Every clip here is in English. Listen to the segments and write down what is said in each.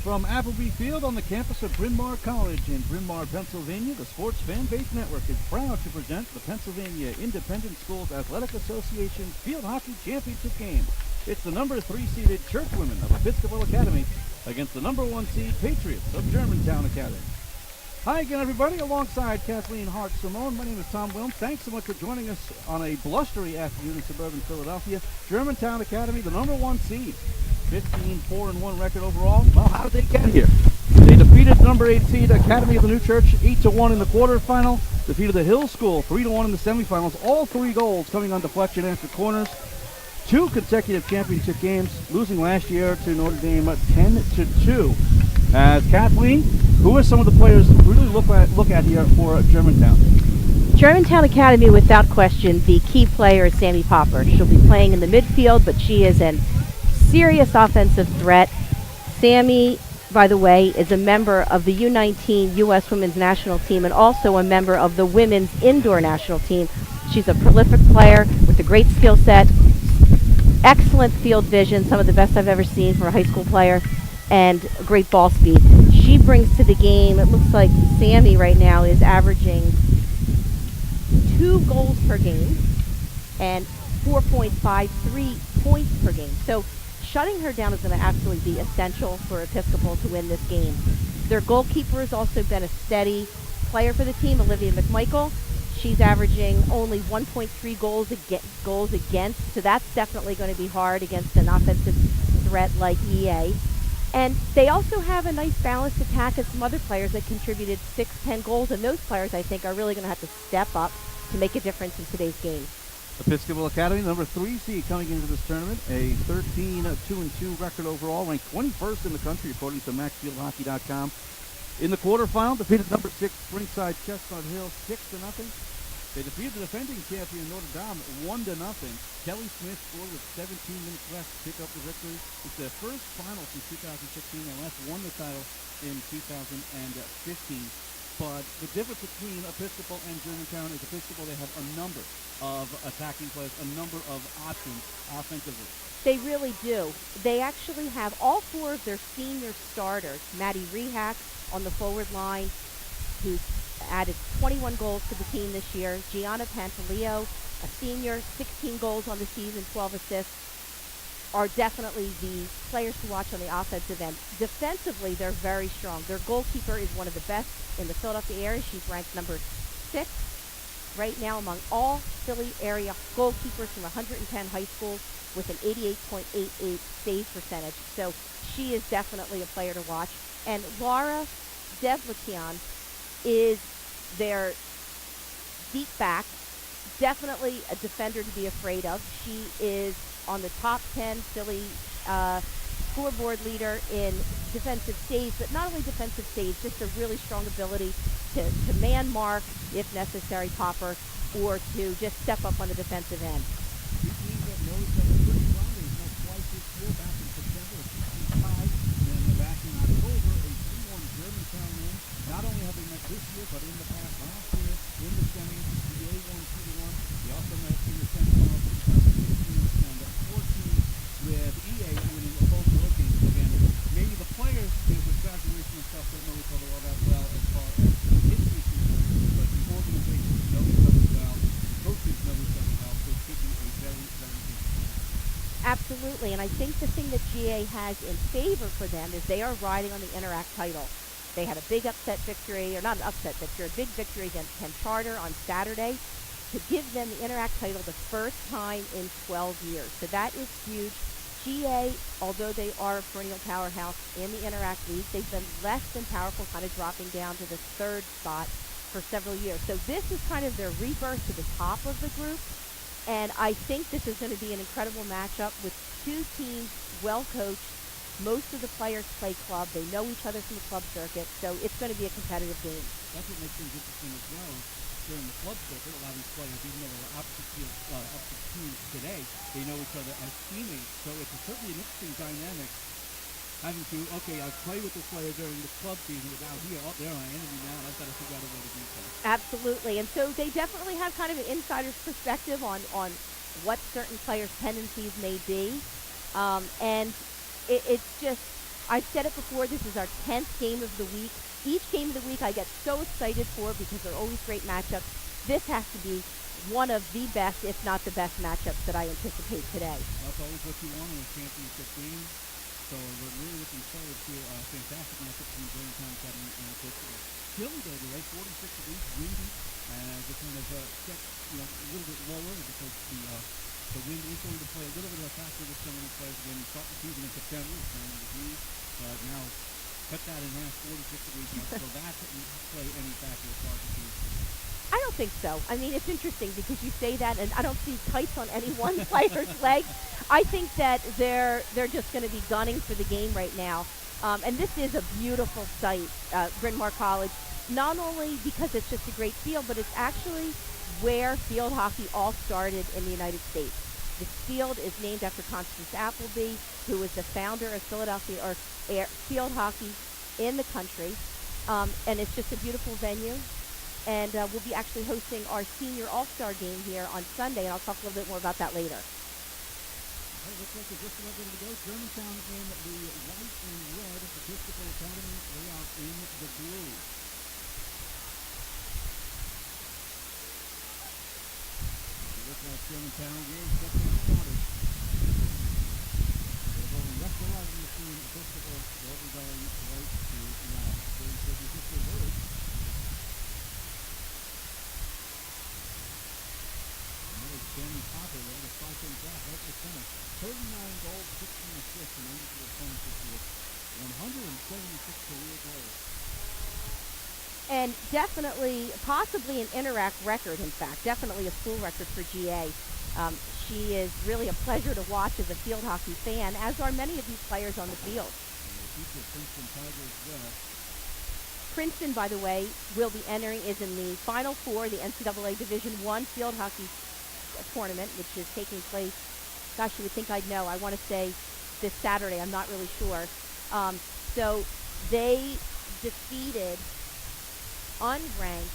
From Appleby Field on the campus of Bryn Mawr College in Bryn Mawr, Pennsylvania, the Sports Fan Base Network is proud to present the Pennsylvania Independent Schools Athletic Association Field Hockey Championship game. It's the number 3 seeded Churchwomen of Episcopal Academy against the number 1 seed Patriots of Germantown Academy. Hi again, everybody. Alongside Kathleen Hart-Simone, my name is Tom Wilms. Thanks so much for joining us on a blustery afternoon in suburban Philadelphia. Germantown Academy, the number 1 seed. 15-4-1 record overall. Well, how did they get here? They defeated number 8 seed Academy of the New Church 8-1 in the quarterfinal. Defeated the Hill School 3-1 in the semifinals. All 3 goals coming on deflection after corners. 2 consecutive championship games, losing last year to Notre Dame 10-2. As Kathleen, who are some of the players to really look at here for Germantown? Germantown Academy, without question, the key player is Sammy Popper. She'll be playing in the midfield, but she is an serious offensive threat. Sammy, by the way, is a member of the U19 U.S. Women's National Team and also a member of the Women's Indoor National Team. She's a prolific player with a great skill set, excellent field vision, some of the best I've ever seen for a high school player, and great ball speed. She brings to the game, it looks like Sammy right now is averaging 2 goals per game and 4.53 points per game. So shutting her down is going to absolutely be essential for Episcopal to win this game. Their goalkeeper has also been a steady player for the team, Olivia McMichael. She's averaging only 1.3 goals against, so that's definitely going to be hard against an offensive threat like EA. And they also have a nice balanced attack and some other players that contributed 6-10 goals, and those players, I think, are really going to have to step up to make a difference in today's game. Episcopal Academy, number 3 seed coming into this tournament, a 13-2-2 record overall, ranked 21st in the country according to MaxFieldHockey.com. In the quarterfinal, defeated number 6 Springside Chestnut Hill 6-0. They defeated the defending champion Notre Dame 1-0. Kelly Smith scored with 17 minutes left to pick up the victory. It's their first final since 2016. They last won the title in 2015. But the difference between Episcopal and Germantown is Episcopal, they have a number of attacking players, a number of options offensively. They really do. They actually have all 4 of their senior starters. Maddie Rehak on the forward line, who's added 21 goals to the team this year. Gianna Pantaleo, a senior, 16 goals on the season, 12 assists, are definitely the players to watch on the offensive end. Defensively, they're very strong. Their goalkeeper is one of the best in the Philadelphia area. She's ranked number 6 right now among all Philly area goalkeepers from 110 high schools with an 88.88 save percentage. So she is definitely a player to watch. And Laura Devletian is their deep back, definitely a defender to be afraid of. She is on the top 10 Philly scoreboard leader in defensive saves, but not only defensive saves, just a really strong ability to man mark, if necessary, Popper, or to just step up on the defensive end. Two teams that know each other pretty well. They've met twice this year, back in September, a 2-2 tie, and then back in October, a 2-1 Germantown win. Not only have they met this year, but in the past last year, in the semis, the A won 2-1. They also met in the semifinals 2016 and 14 with EA winning both of those games. Again, maybe the players, there's a graduation and stuff, don't know each other all that well as far as history is concerned, but the organizations know each other well, the coaches know each other well, so it should be a very, very good game. Absolutely, and I think the thing that GA has in favor for them is they are riding on the Interact title. They had a big upset victory, or not an upset victory, a big victory against Penn Charter on Saturday to give them the Interact title the first time in 12 years. So that is huge. GA, although they are a perennial powerhouse in the Interact League, they've been less than powerful, kind of dropping down to the 3rd spot for several years. So this is kind of their rebirth to the top of the group. And I think this is going to be an incredible matchup with 2 teams well-coached. Most of the players play club. They know each other from the club circuit, so it's going to be a competitive game. That's what makes things interesting as well. During the club circuit, a lot of these players, even though they're opposite teams today, they know each other as teammates. So it's certainly an interesting dynamic. Having to, okay, I play with this player during the club season, but now here, oh, they're my enemy now. I've got to figure out a way to beat them. Absolutely, and so they definitely have kind of an insider's perspective on what certain players' tendencies may be, and it's just I've said it before, this is our 10th game of the week. Each game of the week I get so excited for because they're always great matchups. This has to be one of the best, if not the best matchups that I anticipate today. That's always what you want in a championship game. So we're really looking forward to a fantastic matchup from Germantown Academy and Episcopal. Chilly though today, 46 degrees, windy. The kind of set, a little bit lower because the wind is going to play a little bit of a factor with some of these players. Again, you start the season in September, it's 90 degrees. Now cut that in half, 46 degrees. So that didn't play any factor as far as the season. I don't think so. I mean, it's interesting because you say that, and I don't see tights on any one player's leg. I think that they're just going to be gunning for the game right now. And this is a beautiful site, Bryn Mawr College, not only because it's just a great field, but it's actually where field hockey all started in the United States. This field is named after Constance Appleby, who was the founder of Philadelphia or field hockey in the country. And it's just a beautiful venue. And we'll be actually hosting our senior all-star game here on Sunday, and I'll talk a little bit more about that later. It looks like they're just about ready to go. Germantown in the white and red, Episcopal Academy layout in the blue. It looks like Germantown is getting started. They're going left to right in the machine. Episcopal will be going right to left. They should be just a word. Danny Popper there to start things off right to center. 39 goals, 16 assists, and 84 points this year. 176 career goals. And definitely, possibly an Interac record, in fact. Definitely a school record for GA. She is really a pleasure to watch as a field hockey fan, as are many of these players on the field. And they feature Princeton Tiger as well. Princeton, by the way, will be entering, is in the Final Four, the NCAA Division I field hockey tournament, which is taking place, gosh, you would think I'd know. I want to say this Saturday. I'm not really sure. So they defeated unranked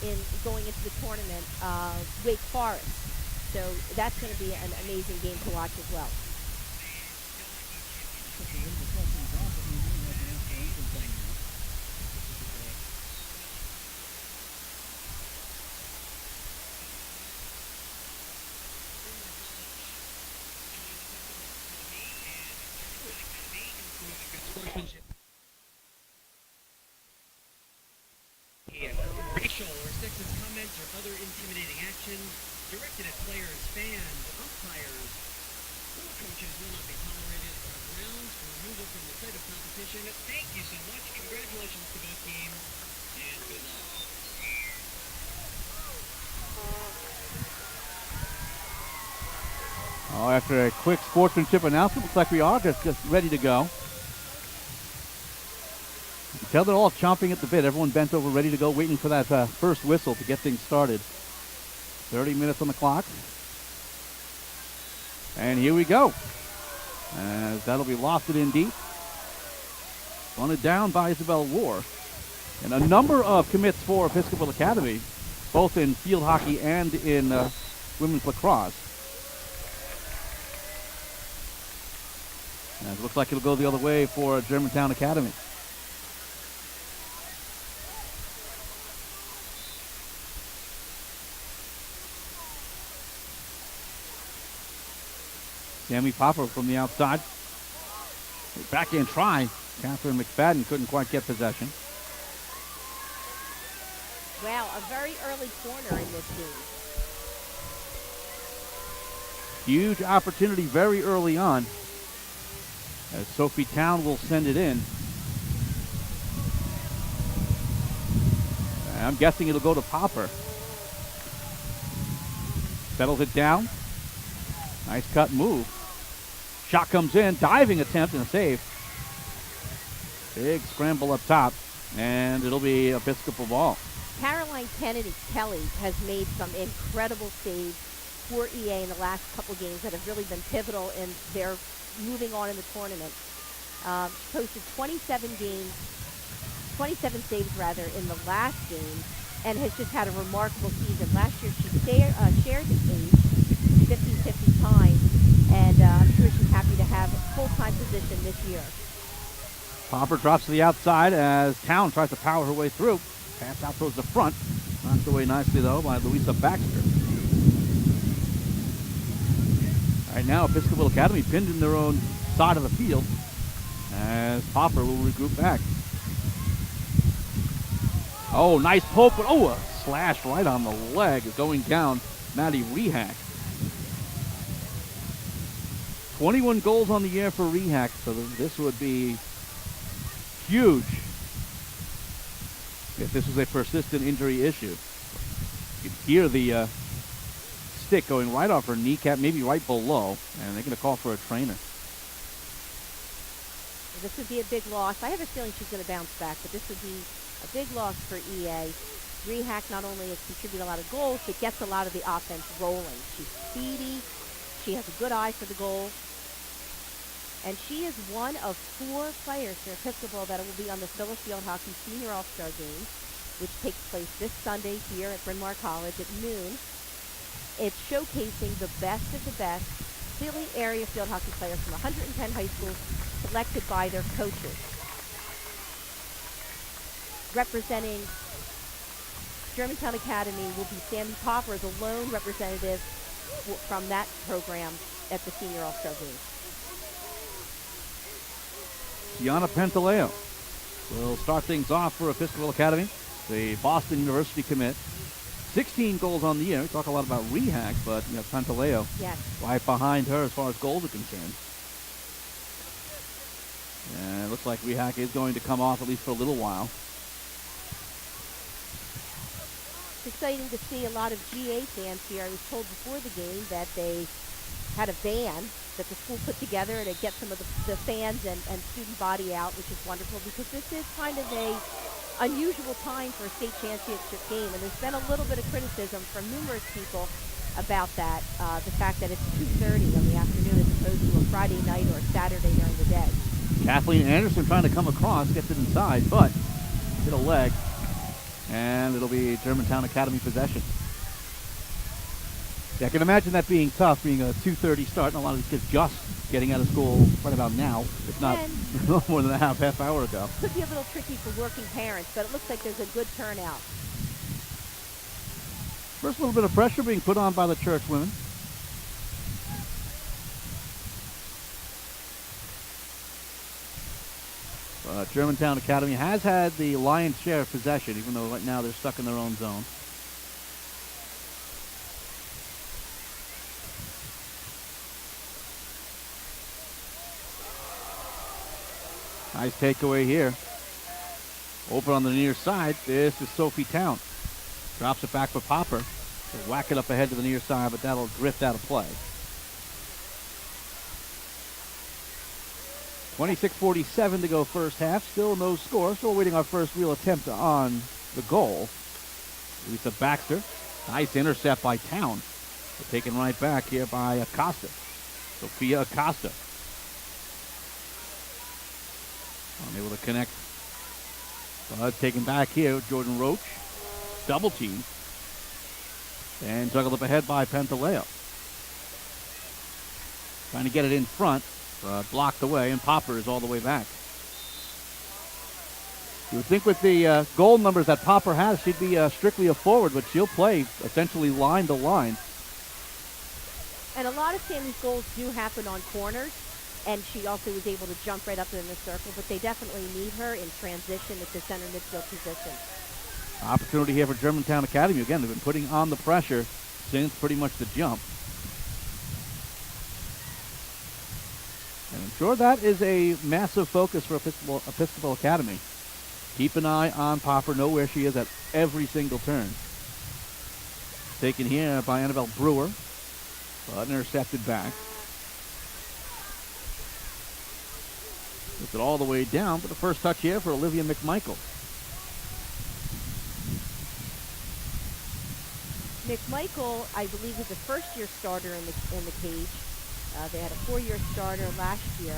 in going into the tournament, Wake Forest. So that's going to be an amazing game to watch as well. Racial or sexist comments or other intimidating actions directed at players, fans, umpires, or coaches will not be tolerated on grounds for removal from the site of competition. Thank you so much. Congratulations to both teams, and good luck. Oh, after a quick sportsmanship announcement, looks like we are just ready to go. You can tell they're all chomping at the bit. Everyone bent over, ready to go, waiting for that first whistle to get things started. 30 minutes on the clock. And here we go. As that'll be lofted in deep. Runted down by Isabel War. And a number of commits for Episcopal Academy, both in field hockey and in women's lacrosse. And it looks like it'll go the other way for Germantown Academy. Sammy Popper from the outside. Backhand try. Catherine McFadden couldn't quite get possession. Wow, a very early corner in this game. Huge opportunity very early on, as Sophie Town will send it in. I'm guessing it'll go to Popper. Settles it down. Nice cut move. Shot comes in, diving attempt and a save. Big scramble up top, and it'll be Episcopal ball. Caroline Kelly has made some incredible saves for EA in the last couple games that have really been pivotal in their moving on in the tournament. She posted 27 saves rather in the last game, and has just had a remarkable season. Last year she shared the stage 50-50 time, and I'm sure she's happy to have a full-time position this year. Popper drops to the outside as Town tries to power her way through. Pass out towards the front. Knocked away nicely, though, by Louisa Baxter. All right, now Episcopal Academy pinned in their own side of the field as Popper will regroup back. Oh, nice poke. Oh, a slash right on the leg going down Maddie Rehack. 21 goals on the year for Rehack, so this would be huge if this was a persistent injury issue. You can hear the stick going right off her kneecap, maybe right below, and they're going to call for a trainer. This would be a big loss. I have a feeling she's going to bounce back, but this would be a big loss for EA. Rehack not only has contributed a lot of goals, but gets a lot of the offense rolling. She's speedy. She has a good eye for the goal. And she is one of 4 players for Episcopal that will be on the Phila Field Hockey Senior All-Star Game, which takes place this Sunday here at Bryn Mawr College at noon. It's showcasing the best of the best Philly area field hockey players from 110 high schools selected by their coaches. Representing Germantown Academy will be Sammy Popper, the lone representative from that program at the Senior All-Star Game. Gianna Pantaleo will start things off for Episcopal Academy, the Boston University commit. 16 goals on the year. We talk a lot about Rehack, but Pantaleo right behind her as far as goals are concerned. And it looks like Rehack is going to come off at least for a little while. It's exciting to see a lot of GA fans here. I was told before the game that they had a van that the school put together to get some of the fans and student body out, which is wonderful because this is kind of a unusual time for a state championship game, and there's been a little bit of criticism from numerous people about that, the fact that it's 2:30 in the afternoon as opposed to a Friday night or a Saturday during the day. Kathleen Anderson trying to come across, gets it inside, but hit a leg, and it'll be Germantown Academy possession. Yeah, I can imagine that being tough, being a 2:30 start, and a lot of these kids just getting out of school right about now, if not more than a half hour ago. Could be a little tricky for working parents, but it looks like there's a good turnout. First little bit of pressure being put on by the church women. Germantown Academy has had the lion's share of possession, even though right now they're stuck in their own zone. Nice takeaway here. Over on the near side, this is Sophie Town. Drops it back for Popper. They'll whack it up ahead to the near side, but that'll drift out of play. 26:47 to go first half. Still no score. Still awaiting our first real attempt on the goal. Lisa Baxter. Nice intercept by Town. But taken right back here by Acosta. Sophia Acosta. Unable to connect. But taken back here, Jordan Roach. Double team. And juggled up ahead by Pantaleo. Trying to get it in front. Blocked away, and Popper is all the way back. You would think with the goal numbers that Popper has, she'd be strictly a forward, but she'll play essentially line to line. And a lot of Sammy's goals do happen on corners, and she also was able to jump right up in the circle, but they definitely need her in transition at the center midfield position. Opportunity here for Germantown Academy. Again, they've been putting on the pressure since pretty much the jump. And I'm sure that is a massive focus for Episcopal Academy. Keep an eye on Popper, know where she is at every single turn. Taken here by Annabelle Brewer, but intercepted back. Gets it all the way down, but the first touch here for Olivia McMichael. McMichael, I believe, is a first-year starter in the cage. They had a 4-year starter last year.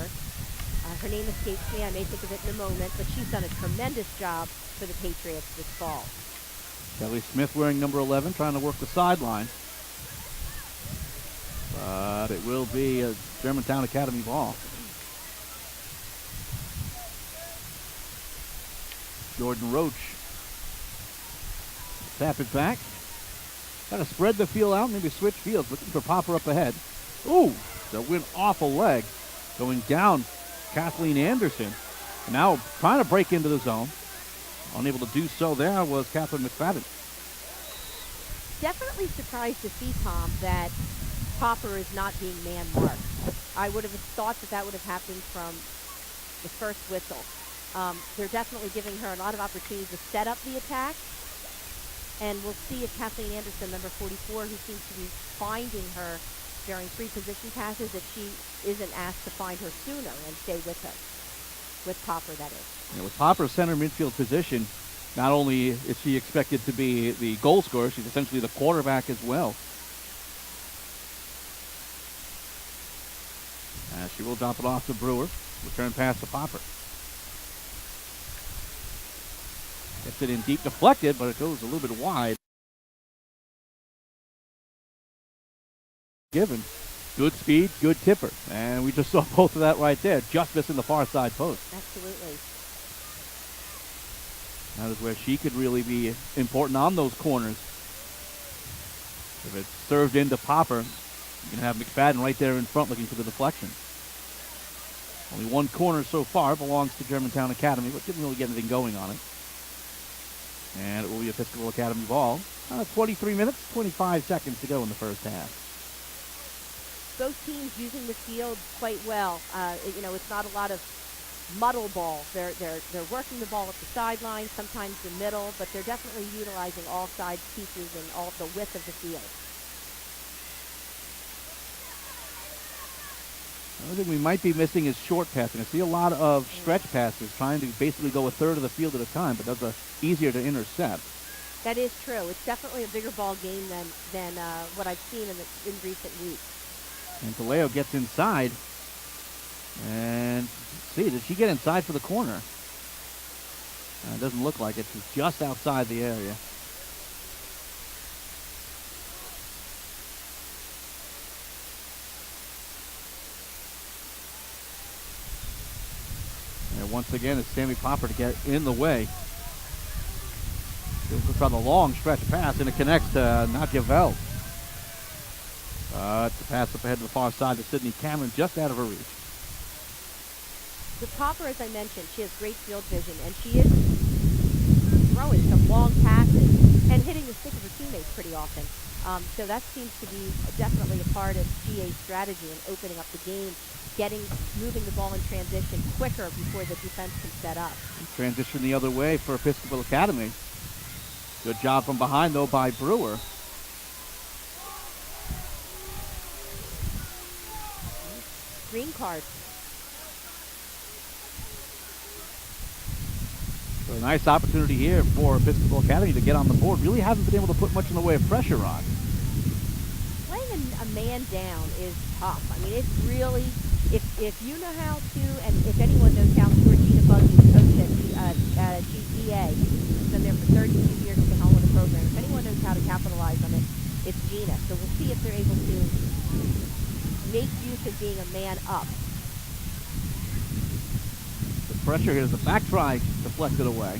Her name escapes me. I may think of it in a moment, but she's done a tremendous job for the Patriots this fall. Kelly Smith wearing number 11, trying to work the sideline. But it will be a Germantown Academy ball. Jordan Roach. Tap it back. Kind of spread the field out, maybe switch fields, looking for Popper up ahead. Ooh, that went off a leg. Going down, Kathleen Anderson. And now trying to break into the zone. Unable to do so there was Catherine McFadden. Definitely surprised to see, Tom, that Popper is not being man-marked. I would have thought that would have happened from the first whistle. They're definitely giving her a lot of opportunities to set up the attack. And we'll see if Kathleen Anderson, number 44, who seems to be finding her during three-position passes, if she isn't asked to find her sooner and stay with her. With Popper, that is. Yeah, with Popper's center midfield position, not only is she expected to be the goal scorer, she's essentially the quarterback as well. She will drop it off to Brewer. Return pass to Popper. Gets it in deep, deflected, but it goes a little bit wide. Given. Good speed, good tipper. And we just saw both of that right there, just missing the far side post. Absolutely. That is where she could really be important on those corners. If it's served into Popper, you can have McFadden right there in front looking for the deflection. Only one corner so far belongs to Germantown Academy, but didn't really get anything going on it. And it will be Episcopal Academy ball. 23 minutes, 25 seconds to go in the first half. Both teams using the field quite well. It's not a lot of muddle ball. They're working the ball at the sideline, sometimes the middle, but they're definitely utilizing all side pieces and all the width of the field. The only thing we might be missing is short passing. I see a lot of stretch passes trying to basically go a third of the field at a time, but those are easier to intercept. That is true. It's definitely a bigger ball game than what I've seen in recent weeks. And Taleo gets inside. And see, did she get inside for the corner? It doesn't look like it. She's just outside the area. And once again, it's Sammy Popper to get in the way. She'll try the long stretch pass, and it connects to Nadia Veld. It's a pass up ahead to the far side to Sydney Cameron, just out of her reach. With Popper, as I mentioned, she has great field vision, and she is throwing some long passes and hitting the stick of her teammates pretty often. So that seems to be definitely a part of GA's strategy in opening up the game, moving the ball in transition quicker before the defense can set up. Transition the other way for Episcopal Academy. Good job from behind, though, by Brewer. Green card. So a nice opportunity here for Episcopal Academy to get on the board. Really haven't been able to put much in the way of pressure on. Playing a man down is tough. I mean, it's really, if you know how to, and if anyone knows how, Georgina Buggy, the coach at GPA, she's been there for 32 years with the Helena program. If anyone knows how to capitalize on it, it's Gina. So we'll see if they're able to make use of being a man up. The pressure here is the back try deflected away.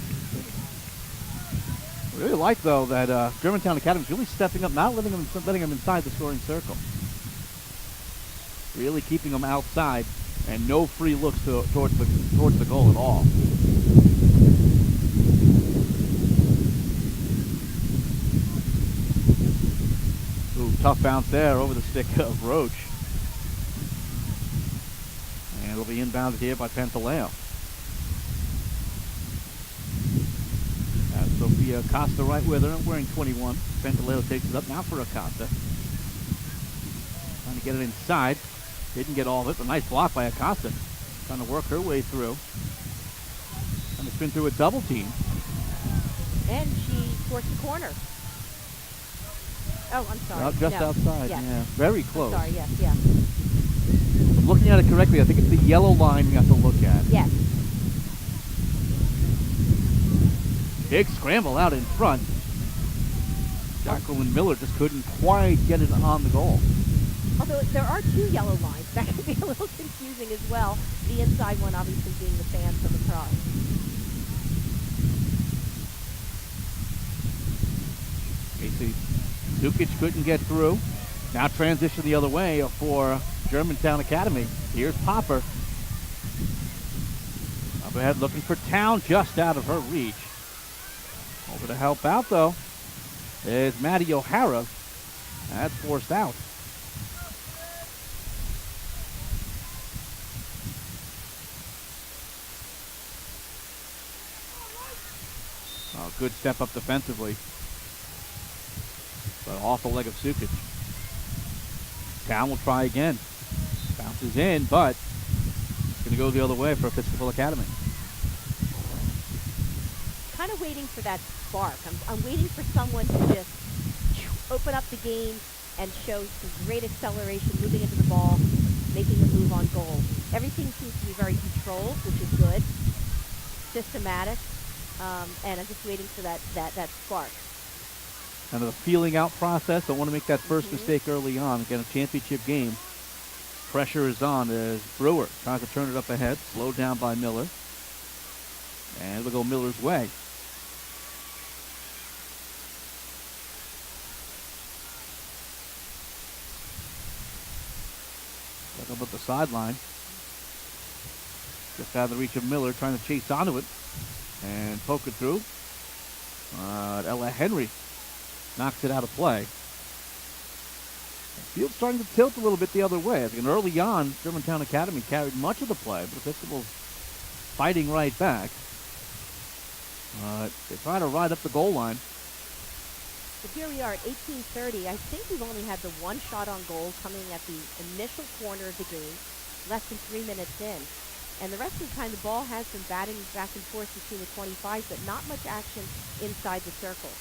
I really like, though, that Germantown Academy is really stepping up, not letting them inside the scoring circle. Really keeping them outside, and no free looks towards the goal at all. Ooh, tough bounce there over the stick of Roach. And it'll be inbounded here by Pantaleo. Sophia Acosta right with her, wearing 21. Pantaleo takes it up now for Acosta. Trying to get it inside. Didn't get all of it, but nice block by Acosta. Trying to work her way through. Trying to spin through a double team. And she forced the corner. Oh, I'm sorry. Well, just outside, yes. yeah. Very close. I'm sorry, yes, yeah. If I'm looking at it correctly, I think it's the yellow line we have to look at. Yes. Big scramble out in front. Jacqueline Miller just couldn't quite get it on the goal. Although there are two yellow lines. That can be a little confusing as well. The inside one obviously being the fans from across. Casey Dukic couldn't get through. Now transition the other way for Germantown Academy. Here's Popper. Up ahead looking for Town, just out of her reach. Over to help out, though, is Maddie O'Hara. That's forced out. Oh, good step up defensively. But off the leg of Sukic. Town will try again. Bounces in, but it's going to go the other way for Episcopal Academy. Kind of waiting for that spark. I'm waiting for someone to just open up the game and show some great acceleration, moving into the ball, making a move on goal. Everything seems to be very controlled, which is good, systematic, and I'm just waiting for that spark. Kind of a feeling out process. Don't want to make that first mistake early on. Again, a championship game. Pressure is on as Brewer tries to turn it up ahead. Slowed down by Miller. And it'll go Miller's way. Look up at the sideline. Just out of the reach of Miller, trying to chase onto it. And poke it through. Ella Henry knocks it out of play. The field's starting to tilt a little bit the other way. I think early on, Germantown Academy carried much of the play, but Episcopal's fighting right back. They try to ride up the goal line. So here we are at 18:30. I think we've only had the one shot on goal coming at the initial corner of the game, less than 3 minutes in. And the rest of the time, the ball has been batting back and forth between the 25s, but not much action inside the circle.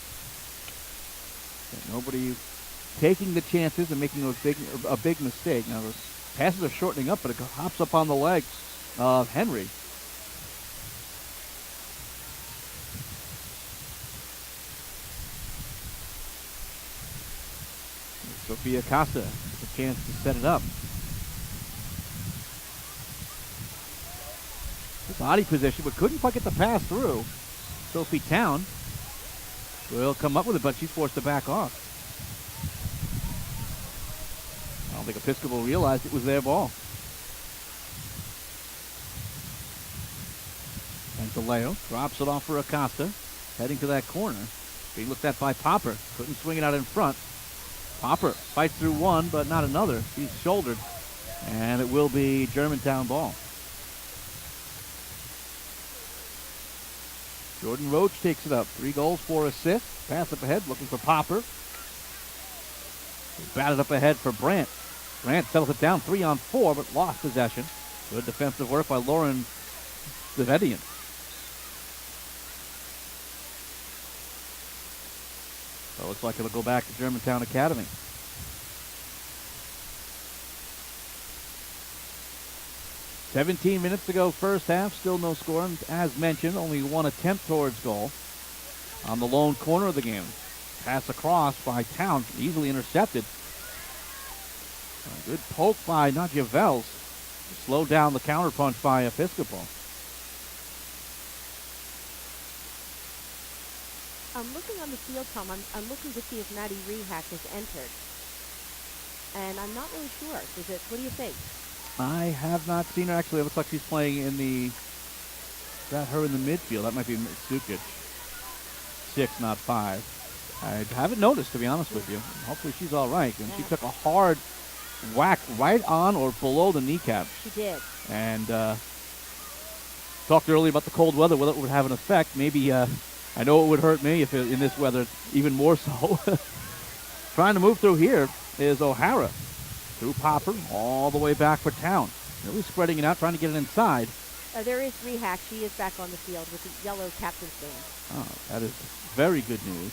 And nobody taking the chances and making a big mistake. Now, the passes are shortening up, but it hops up on the legs of Henry. Sophia Costa with a chance to set it up. The body position, but couldn't quite get the pass through. Sophie Town will come up with it, but she's forced to back off. I don't think Episcopal realized it was their ball. Pantaleo drops it off for Acosta, heading to that corner. Being looked at by Popper. Couldn't swing it out in front. Popper fights through one, but not another. He's shouldered, and it will be Germantown ball. Jordan Roach takes it up. 3 goals, 4 assists. Pass up ahead, looking for Popper. Batted up ahead for Brandt. Brandt settles it down 3-on-4, but lost possession. Good defensive work by Lauren Zavedian. So it looks like it'll go back to Germantown Academy. "17 minutes to go first half, still no score. And as mentioned, only one attempt towards goal on the lone corner of the game. Pass across by Town, easily intercepted. A good poke by Nadia Vels. Slowed down the counterpunch by Episcopal. I'm looking on the field, Tom. I'm looking to see if Maddie Rehack has entered. And I'm not really sure. What do you think? I have not seen her. Actually, it looks like she's playing in the... Is that her in the midfield? That might be Sukic. 6, not 5. I haven't noticed, to be honest with you. Hopefully she's all right. And she took a hard whack right on or below the kneecap. She did. And talked earlier about the cold weather, whether it would have an effect. Maybe... I know it would hurt me if in this weather, even more so. Trying to move through here is O'Hara. Through Popper, all the way back for Town. Really spreading it out, trying to get it inside. There is Rehack. She is back on the field with the yellow captain's band. Oh, that is very good news.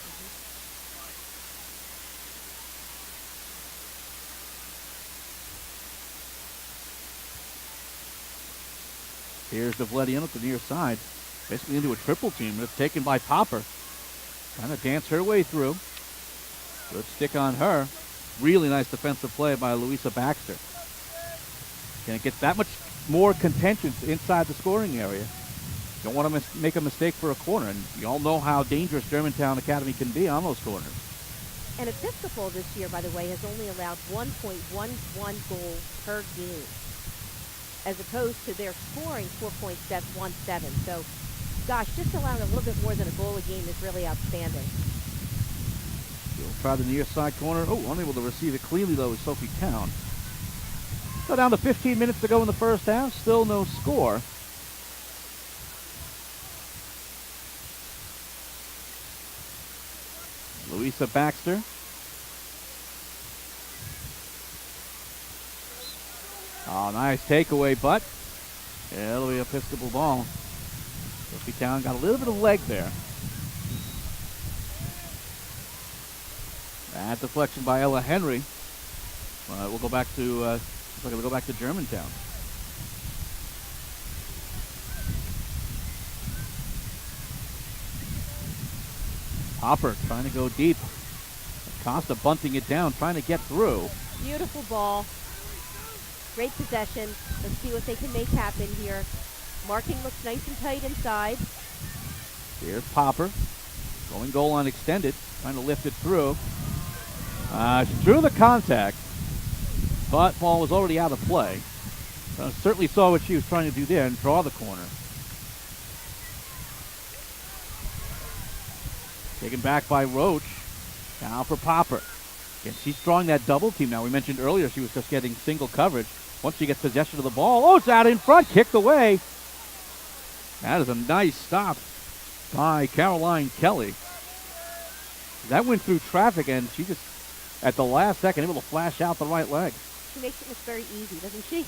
Here's Devletian at the near side. Basically into a triple team. It's taken by Popper. Trying to dance her way through. Good stick on her. Really nice defensive play by Louisa Baxter. Can't get that much more contention inside the scoring area. Don't want to make a mistake for a corner. And you all know how dangerous Germantown Academy can be on those corners. And Episcopal this year, by the way, has only allowed 1.11 goals per game, as opposed to their scoring 4.17. So, gosh, just allowing a little bit more than a goal a game is really outstanding. She'll try the near side corner. Oh, unable to receive it cleanly, though, is Sophie Town. So down to 15 minutes to go in the first half. Still no score. Louisa Baxter. Oh, nice takeaway, but it'll be Episcopal ball. Sophie Town got a little bit of leg there. That deflection by Ella Henry. We'll go back to Germantown. Hopper trying to go deep. Costa bunting it down, trying to get through. Beautiful ball. Great possession. Let's see what they can make happen here. Marking looks nice and tight inside. Here's Popper. Going goal line extended. Trying to lift it through. She drew the contact, but ball was already out of play. Certainly saw what she was trying to do there and draw the corner. Taken back by Roach. Now for Popper. Again, she's drawing that double team now. We mentioned earlier she was just getting single coverage. Once she gets possession of the ball, oh, it's out in front, kicked away. That is a nice stop by Caroline Kelly. That went through traffic, and she just, at the last second, able to flash out the right leg. She makes it look very easy, doesn't she?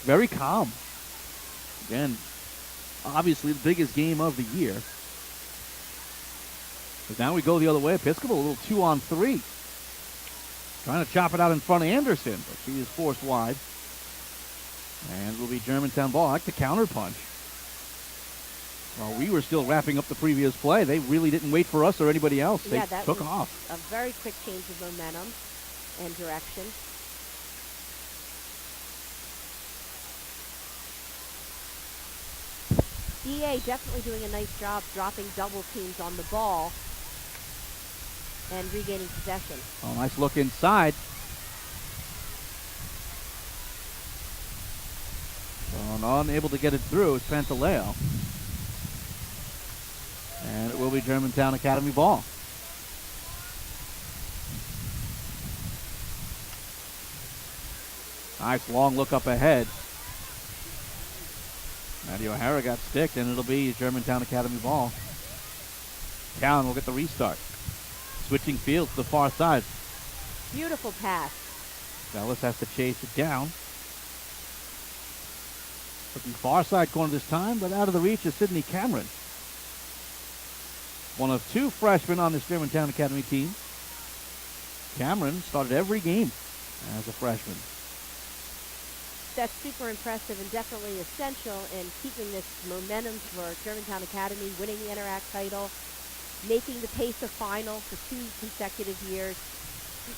Very calm. Again, obviously the biggest game of the year. But now we go the other way. Episcopal, a little 2-on-3. Trying to chop it out in front of Anderson, but she is forced wide. And it will be Germantown ball. I like the counter punch. While we were still wrapping up the previous play, they really didn't wait for us or anybody else. They took off. A very quick change of momentum and direction. DA definitely doing a nice job dropping double teams on the ball and regaining possession. Oh, nice look inside. So unable to get it through is Pantaleo. And it will be Germantown Academy ball. Nice long look up ahead. Maddie O'Hara got sticked, and it'll be Germantown Academy ball. Town will get the restart. Switching fields to the far side. Beautiful pass. Dallas has to chase it down. Looking far side corner this time, but out of the reach is Sydney Cameron. One of two freshmen on this Germantown Academy team. Cameron started every game as a freshman. That's super impressive and definitely essential in keeping this momentum for Germantown Academy, winning the Interact title, making the PAISAA final for 2 consecutive years.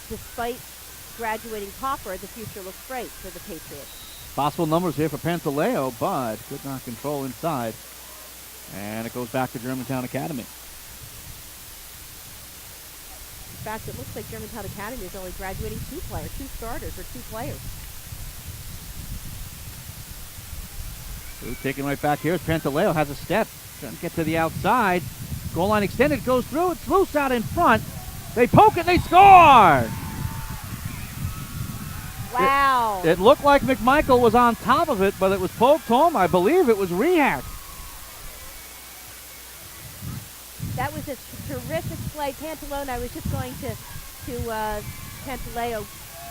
Despite graduating Popper, the future looks bright for the Patriots. Possible numbers here for Pantaleo, but could not control inside. And it goes back to Germantown Academy. In fact, it looks like Germantown Academy is only graduating 2 starters or 2 players. Taking right back here is Pantaleo, has a step, trying to get to the outside. Goal line extended, goes through, it's loose out in front. They poke it, they score! Wow. It looked like McMichael was on top of it, but it was poked home. I believe it was Rehak. That was a terrific play. Pantalone, I was just going to Pantaleo,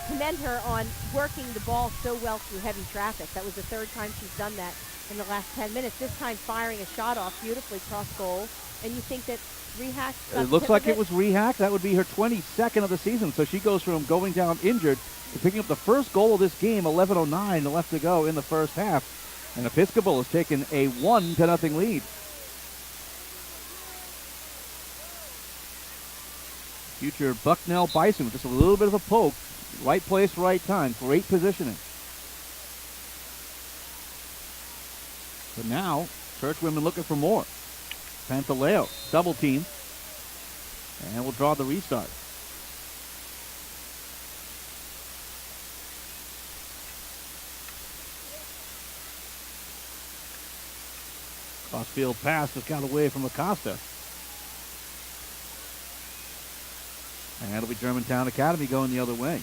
commend her on working the ball so well through heavy traffic. That was the 3rd time she's done that in the last 10 minutes. This time firing a shot off beautifully cross goal. And you think that Rehak? It looks like it was Rehak. That would be her 22nd of the season. So she goes from going down injured to picking up the first goal of this game, 11:09 left to go in the first half. And Episcopal has taken a 1-0 lead. Future Bucknell Bison with just a little bit of a poke. Right place, right time. Great positioning. But now, Churchwomen looking for more. Pantaleo, double team. And we'll draw the restart. Cross-field pass just got away from Acosta. And it'll be Germantown Academy going the other way.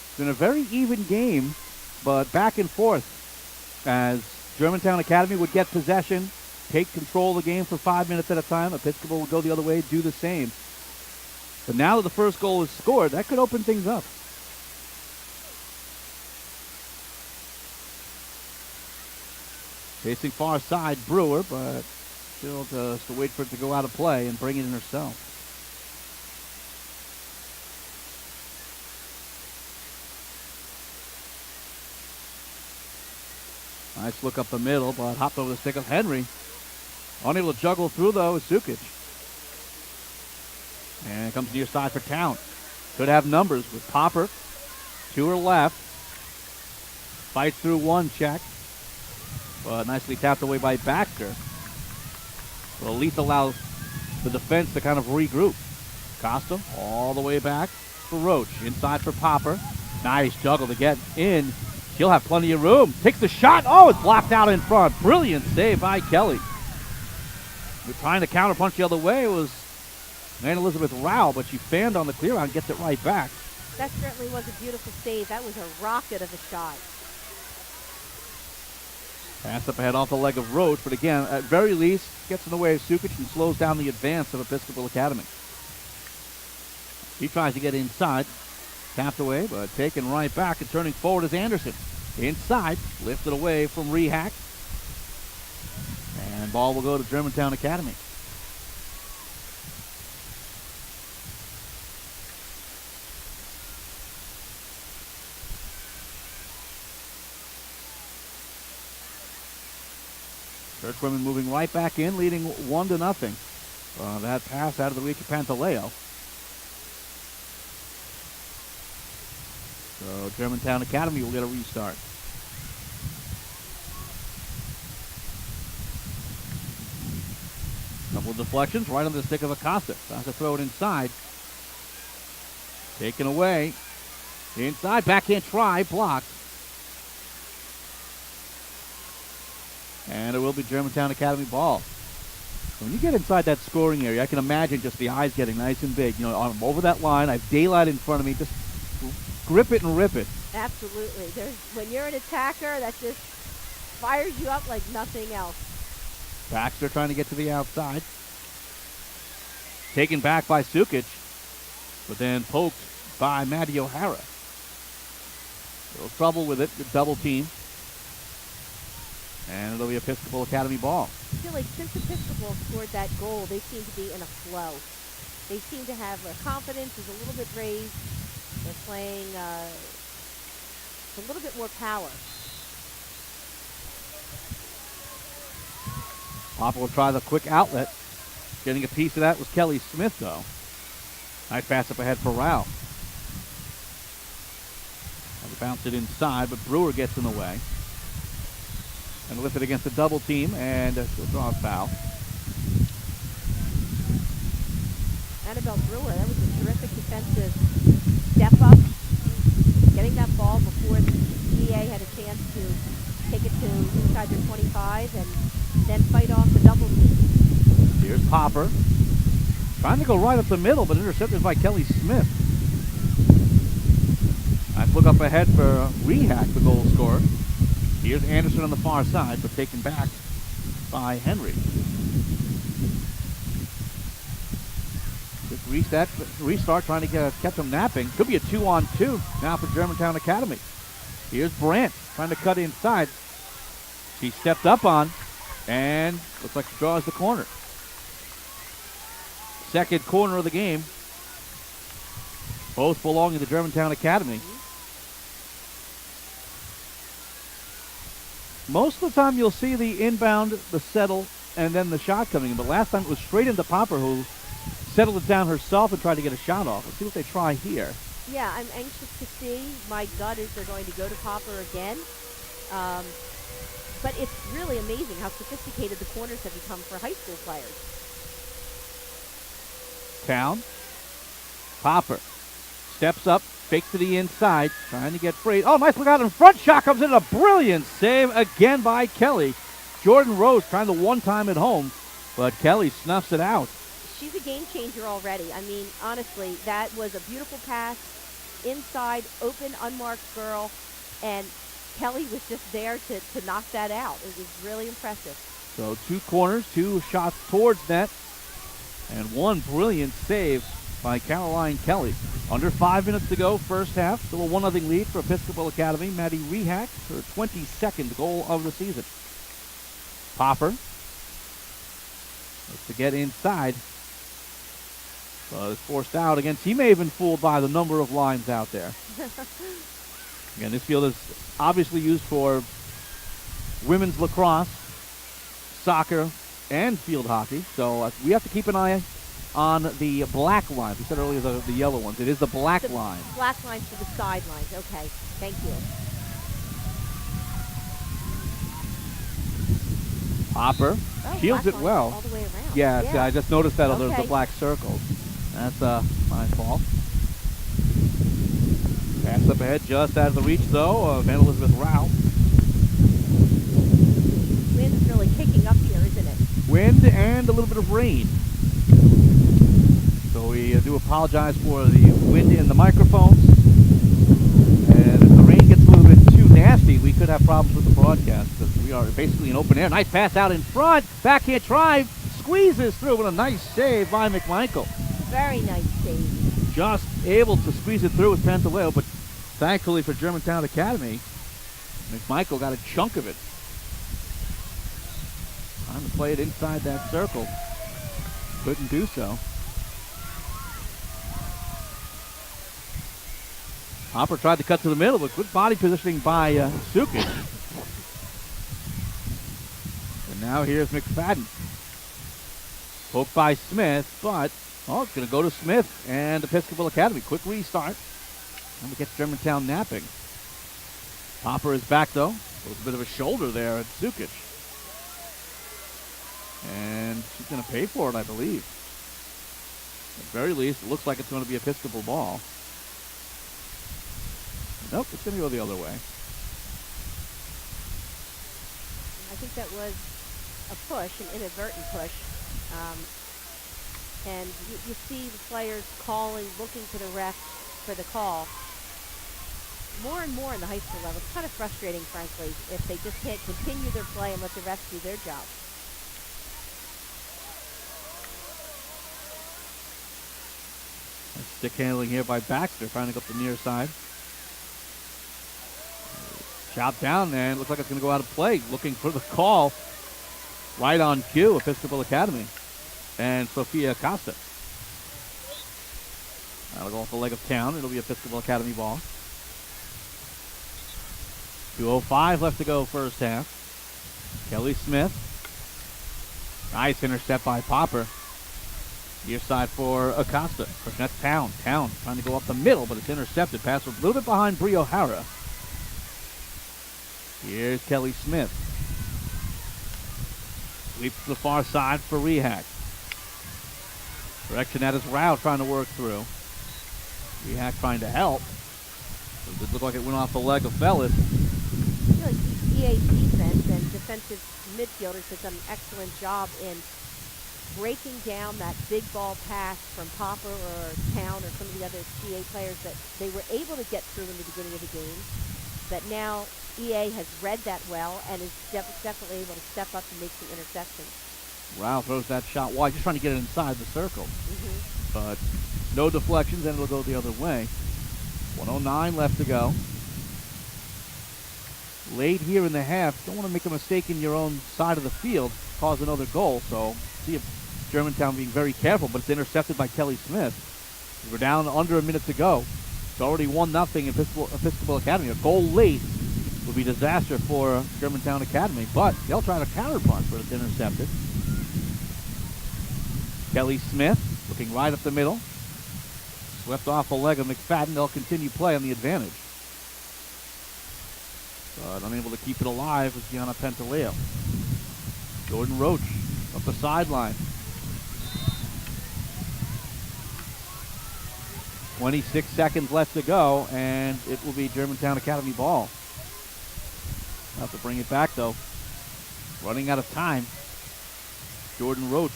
It's been a very even game, but back and forth as Germantown Academy would get possession, take control of the game for 5 minutes at a time. Episcopal would go the other way, do the same. But now that the first goal is scored, that could open things up. Facing far side, Brewer, but still just to wait for it to go out of play and bring it in herself. Nice look up the middle, but hopped over the stick of Henry. Unable to juggle through, though, is Sukic. And it comes near side for Town. Could have numbers with Popper. To her left. Fights through one check. But nicely tapped away by Baxter. Will at least allow the defense to kind of regroup. Costa all the way back for Roach. Inside for Popper. Nice juggle to get in. She'll have plenty of room. Takes the shot. Oh, it's blocked out in front. Brilliant save by Kelly. We're trying to counterpunch the other way. It was Anna Elizabeth Rao, but she fanned on the clear out and gets it right back. That certainly was a beautiful save. That was a rocket of a shot. Pass up ahead off the leg of Roach, but again, at very least, gets in the way of Sukic and slows down the advance of Episcopal Academy. He tries to get inside. Tapped away, but taken right back and turning forward is Anderson. Inside, lifted away from Rehack. And ball will go to Germantown Academy. Churchwomen moving right back in, leading 1-0. That pass out of the reach of Pantaleo. So Germantown Academy will get a restart. Couple of deflections right on the stick of Acosta. Tries to throw it inside. Taken away. Inside, backhand try, blocked. And it will be Germantown Academy ball. When you get inside that scoring area, I can imagine just the eyes getting nice and big. You know, I'm over that line. I have daylight in front of me. Just grip it and rip it. Absolutely. When you're an attacker, that just fires you up like nothing else. Baxter trying to get to the outside. Taken back by Sukic, but then poked by Maddie O'Hara. Little trouble with it, good double team. And it'll be Episcopal Academy ball. I feel like since Episcopal scored that goal, they seem to be in a flow. They seem to have their confidence is a little bit raised. They're playing a little bit more power. Popper will try the quick outlet. Getting a piece of that was Kelly Smith, though. Nice pass up ahead for Rao. Bounce it inside, but Brewer gets in the way. And lifted against a double team, and she'll draw a foul. Annabelle Brewer, that was a terrific defensive step up. Getting that ball before the GA had a chance to take it to inside their 25 and then fight off the double team. Here's Popper. Trying to go right up the middle, but intercepted by Kelly Smith. Nice look up ahead for Rehack, the goal scorer. Here's Anderson on the far side, but taken back by Henry. Just restart trying to catch them napping. Could be a 2-on-2 now for Germantown Academy. Here's Brandt trying to cut inside. She stepped up on and looks like she draws the corner. Second corner of the game. Both belonging to Germantown Academy. Most of the time you'll see the inbound, the settle, and then the shot coming in. But last time it was straight into Popper, who settled it down herself and tried to get a shot off. Let's see what they try here. Yeah, I'm anxious to see. My gut is they're going to go to Popper again. But it's really amazing how sophisticated the corners have become for high school players. Town. Popper steps up, fakes to the inside, trying to get free. Oh, nice look out in front. Shot comes in. A brilliant save again by Kelly. Jordan Rose trying to one-time at home, but Kelly snuffs it out. She's a game changer already. I mean, honestly, that was a beautiful pass. Inside, open, unmarked girl, and Kelly was just there to knock that out. It was really impressive. So 2 corners, 2 shots towards net, and 1 brilliant save by Caroline Kelly. Under 5 minutes to go, first half. Still a 1-0 lead for Episcopal Academy. Maddie Rehack, her 22nd goal of the season. Popper looks to get inside, but is forced out again. She may have been fooled by the number of lines out there. Again, this field is obviously used for women's lacrosse, soccer, and field hockey. So we have to keep an eye on the black lines. We said earlier the yellow ones. It is the black line. Black lines for the sidelines. Okay, thank you. Popper shields it well. All the way around. Yeah, I just noticed that Okay. there's the black circles. That's my fault. Pass up ahead, just out of the reach, though, of Ann Elizabeth Rao. Wind's really kicking up here, isn't it? Wind and a little bit of rain. So we do apologize for the wind in the microphones. And if the rain gets a little bit too nasty, we could have problems with the broadcast because we are basically in open air. Nice pass out in front. Backhand drive. Squeezes through with a nice save by McMichael. Very nice save. Just able to squeeze it through with Pantaleo, but thankfully for Germantown Academy, McMichael got a chunk of it. Trying to play it inside that circle. Couldn't do so. Hopper tried to cut to the middle, but good body positioning by Sukic. And now here's McFadden. Poked by Smith, but, it's going to go to Smith and Episcopal Academy. Quick restart. And we get Germantown napping. Hopper is back, though. There was a bit of a shoulder there at Sukic. And she's going to pay for it, I believe. At the very least, it looks like it's going to be Episcopal ball. Nope, it's going to go the other way. I think that was a push, an inadvertent push. And you see the players calling, looking to the ref for the call. More and more in the high school level. It's kind of frustrating, frankly, if they just can't continue their play and let the refs do their job. Stick handling here by Baxter, trying to go up the near side. Chopped down, and looks like it's going to go out of play. Looking for the call. Right on cue, Episcopal Academy. And Sophia Acosta. That'll go off the leg of Town. It'll be Episcopal Academy ball. 2:05 left to go first half. Kelly Smith. Nice intercept by Popper. Near side for Acosta. That's Town. Town trying to go up the middle, but it's intercepted. Pass a little bit behind Brie O'Hara. Here's Kelly Smith. Sweeps to the far side for Rehack. Direction that is Rao trying to work through. Rehack trying to help. It did look like it went off the leg of Fellis. I feel like EA's defense and defensive midfielders have done an excellent job in breaking down that big ball pass from Popper or Town or some of the other GA players that they were able to get through in the beginning of the game. But now EA has read that well and is definitely able to step up and make some interceptions. Rao throws that shot wide, just trying to get it inside the circle. But no deflections, and it'll go the other way. 1:09 left to go. Late here in the half. Don't want to make a mistake in your own side of the field, cause another goal. So see if Germantown being very careful, but it's intercepted by Kelly Smith. We're down under a minute to go. It's already 1-0 Episcopal Academy. A goal late would be disaster for Germantown Academy, but they'll try to counterpunch, but it's intercepted. Kelly Smith looking right up the middle. Swept off the leg of McFadden. They'll continue play on the advantage. but unable to keep it alive was Gianna Pantaleo. Jordan Roach up the sideline. 26 seconds left to go, and it will be Germantown Academy ball. Have to bring it back, though. Running out of time. Jordan Roach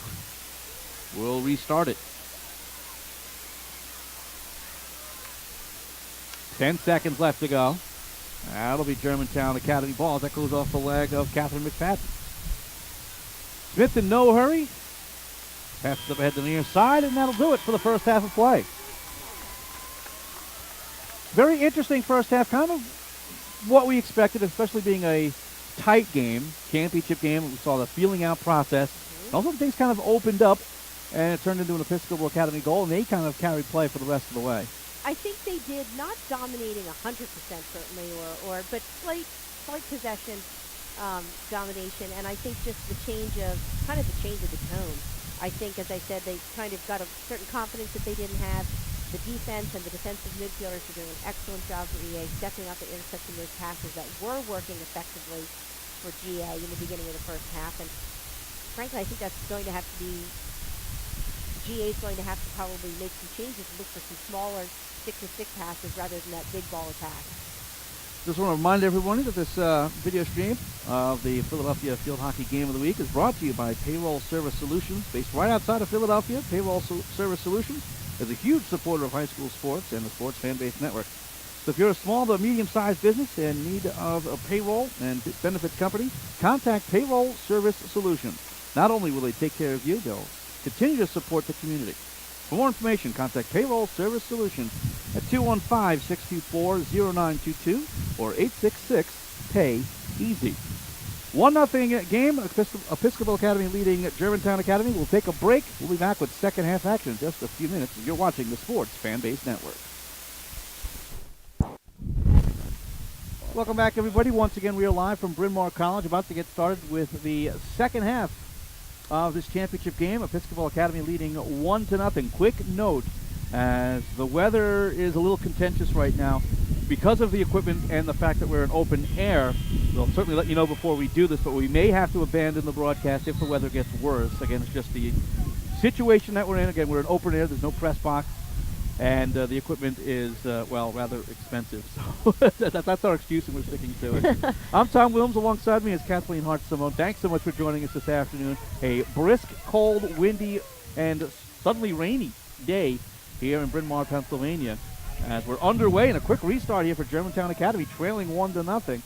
will restart it. 10 seconds left to go. That'll be Germantown Academy ball. That goes off the leg of Catherine McFadden. Smith in no hurry. Passes up ahead to the near side, and that'll do it for the first half of play. Very interesting first half, kind of what we expected, especially being a tight game, championship game. We saw the feeling out process. Also, things kind of opened up, and it turned into an Episcopal Academy goal, and they kind of carried play for the rest of the way. I think they did, not dominating 100% certainly, but slight possession domination, and I think just the change of the tone. I think, as I said, they kind of got a certain confidence that they didn't have. The defense and the defensive midfielders are doing an excellent job for EA, stepping up and intercepting those passes that were working effectively for GA in the beginning of the first half. And frankly, I think that's going to have to be, GA is going to have to probably make some changes and look for some smaller 6-to-6 passes rather than that big ball attack. Just want to remind everyone that this video stream of the Philadelphia Field Hockey Game of the Week is brought to you by Payroll Service Solutions, based right outside of Philadelphia. Payroll Service Solutions is a huge supporter of high school sports and the Sports Fan Base Network. So if you're a small to medium-sized business in need of a payroll and benefits company, contact Payroll Service Solutions. Not only will they take care of you, they'll continue to support the community. For more information, contact Payroll Service Solutions at 215-624-0922 or 866-PAY-EASY. 1-0 game, Episcopal Academy leading Germantown Academy. We'll take a break. We'll be back with second half action in just a few minutes. You're watching the Sports Fan Base Network. Welcome back, everybody. Once again, we are live from Bryn Mawr College, about to get started with the second half of this championship game. Episcopal Academy leading 1-0. Quick note, as the weather is a little contentious right now, because of the equipment and the fact that we're in open air, we'll certainly let you know before we do this, but we may have to abandon the broadcast if the weather gets worse. Again, it's just the situation that we're in. Again, we're in open air. There's no press box, and the equipment is, rather expensive. So that's our excuse, and we're sticking to it. I'm Tom Williams. Alongside me is Kathleen Hart-Simone. Thanks so much for joining us this afternoon. A brisk, cold, windy, and suddenly rainy day here in Bryn Mawr, Pennsylvania, as we're underway in a quick restart here for Germantown Academy, trailing 1-0.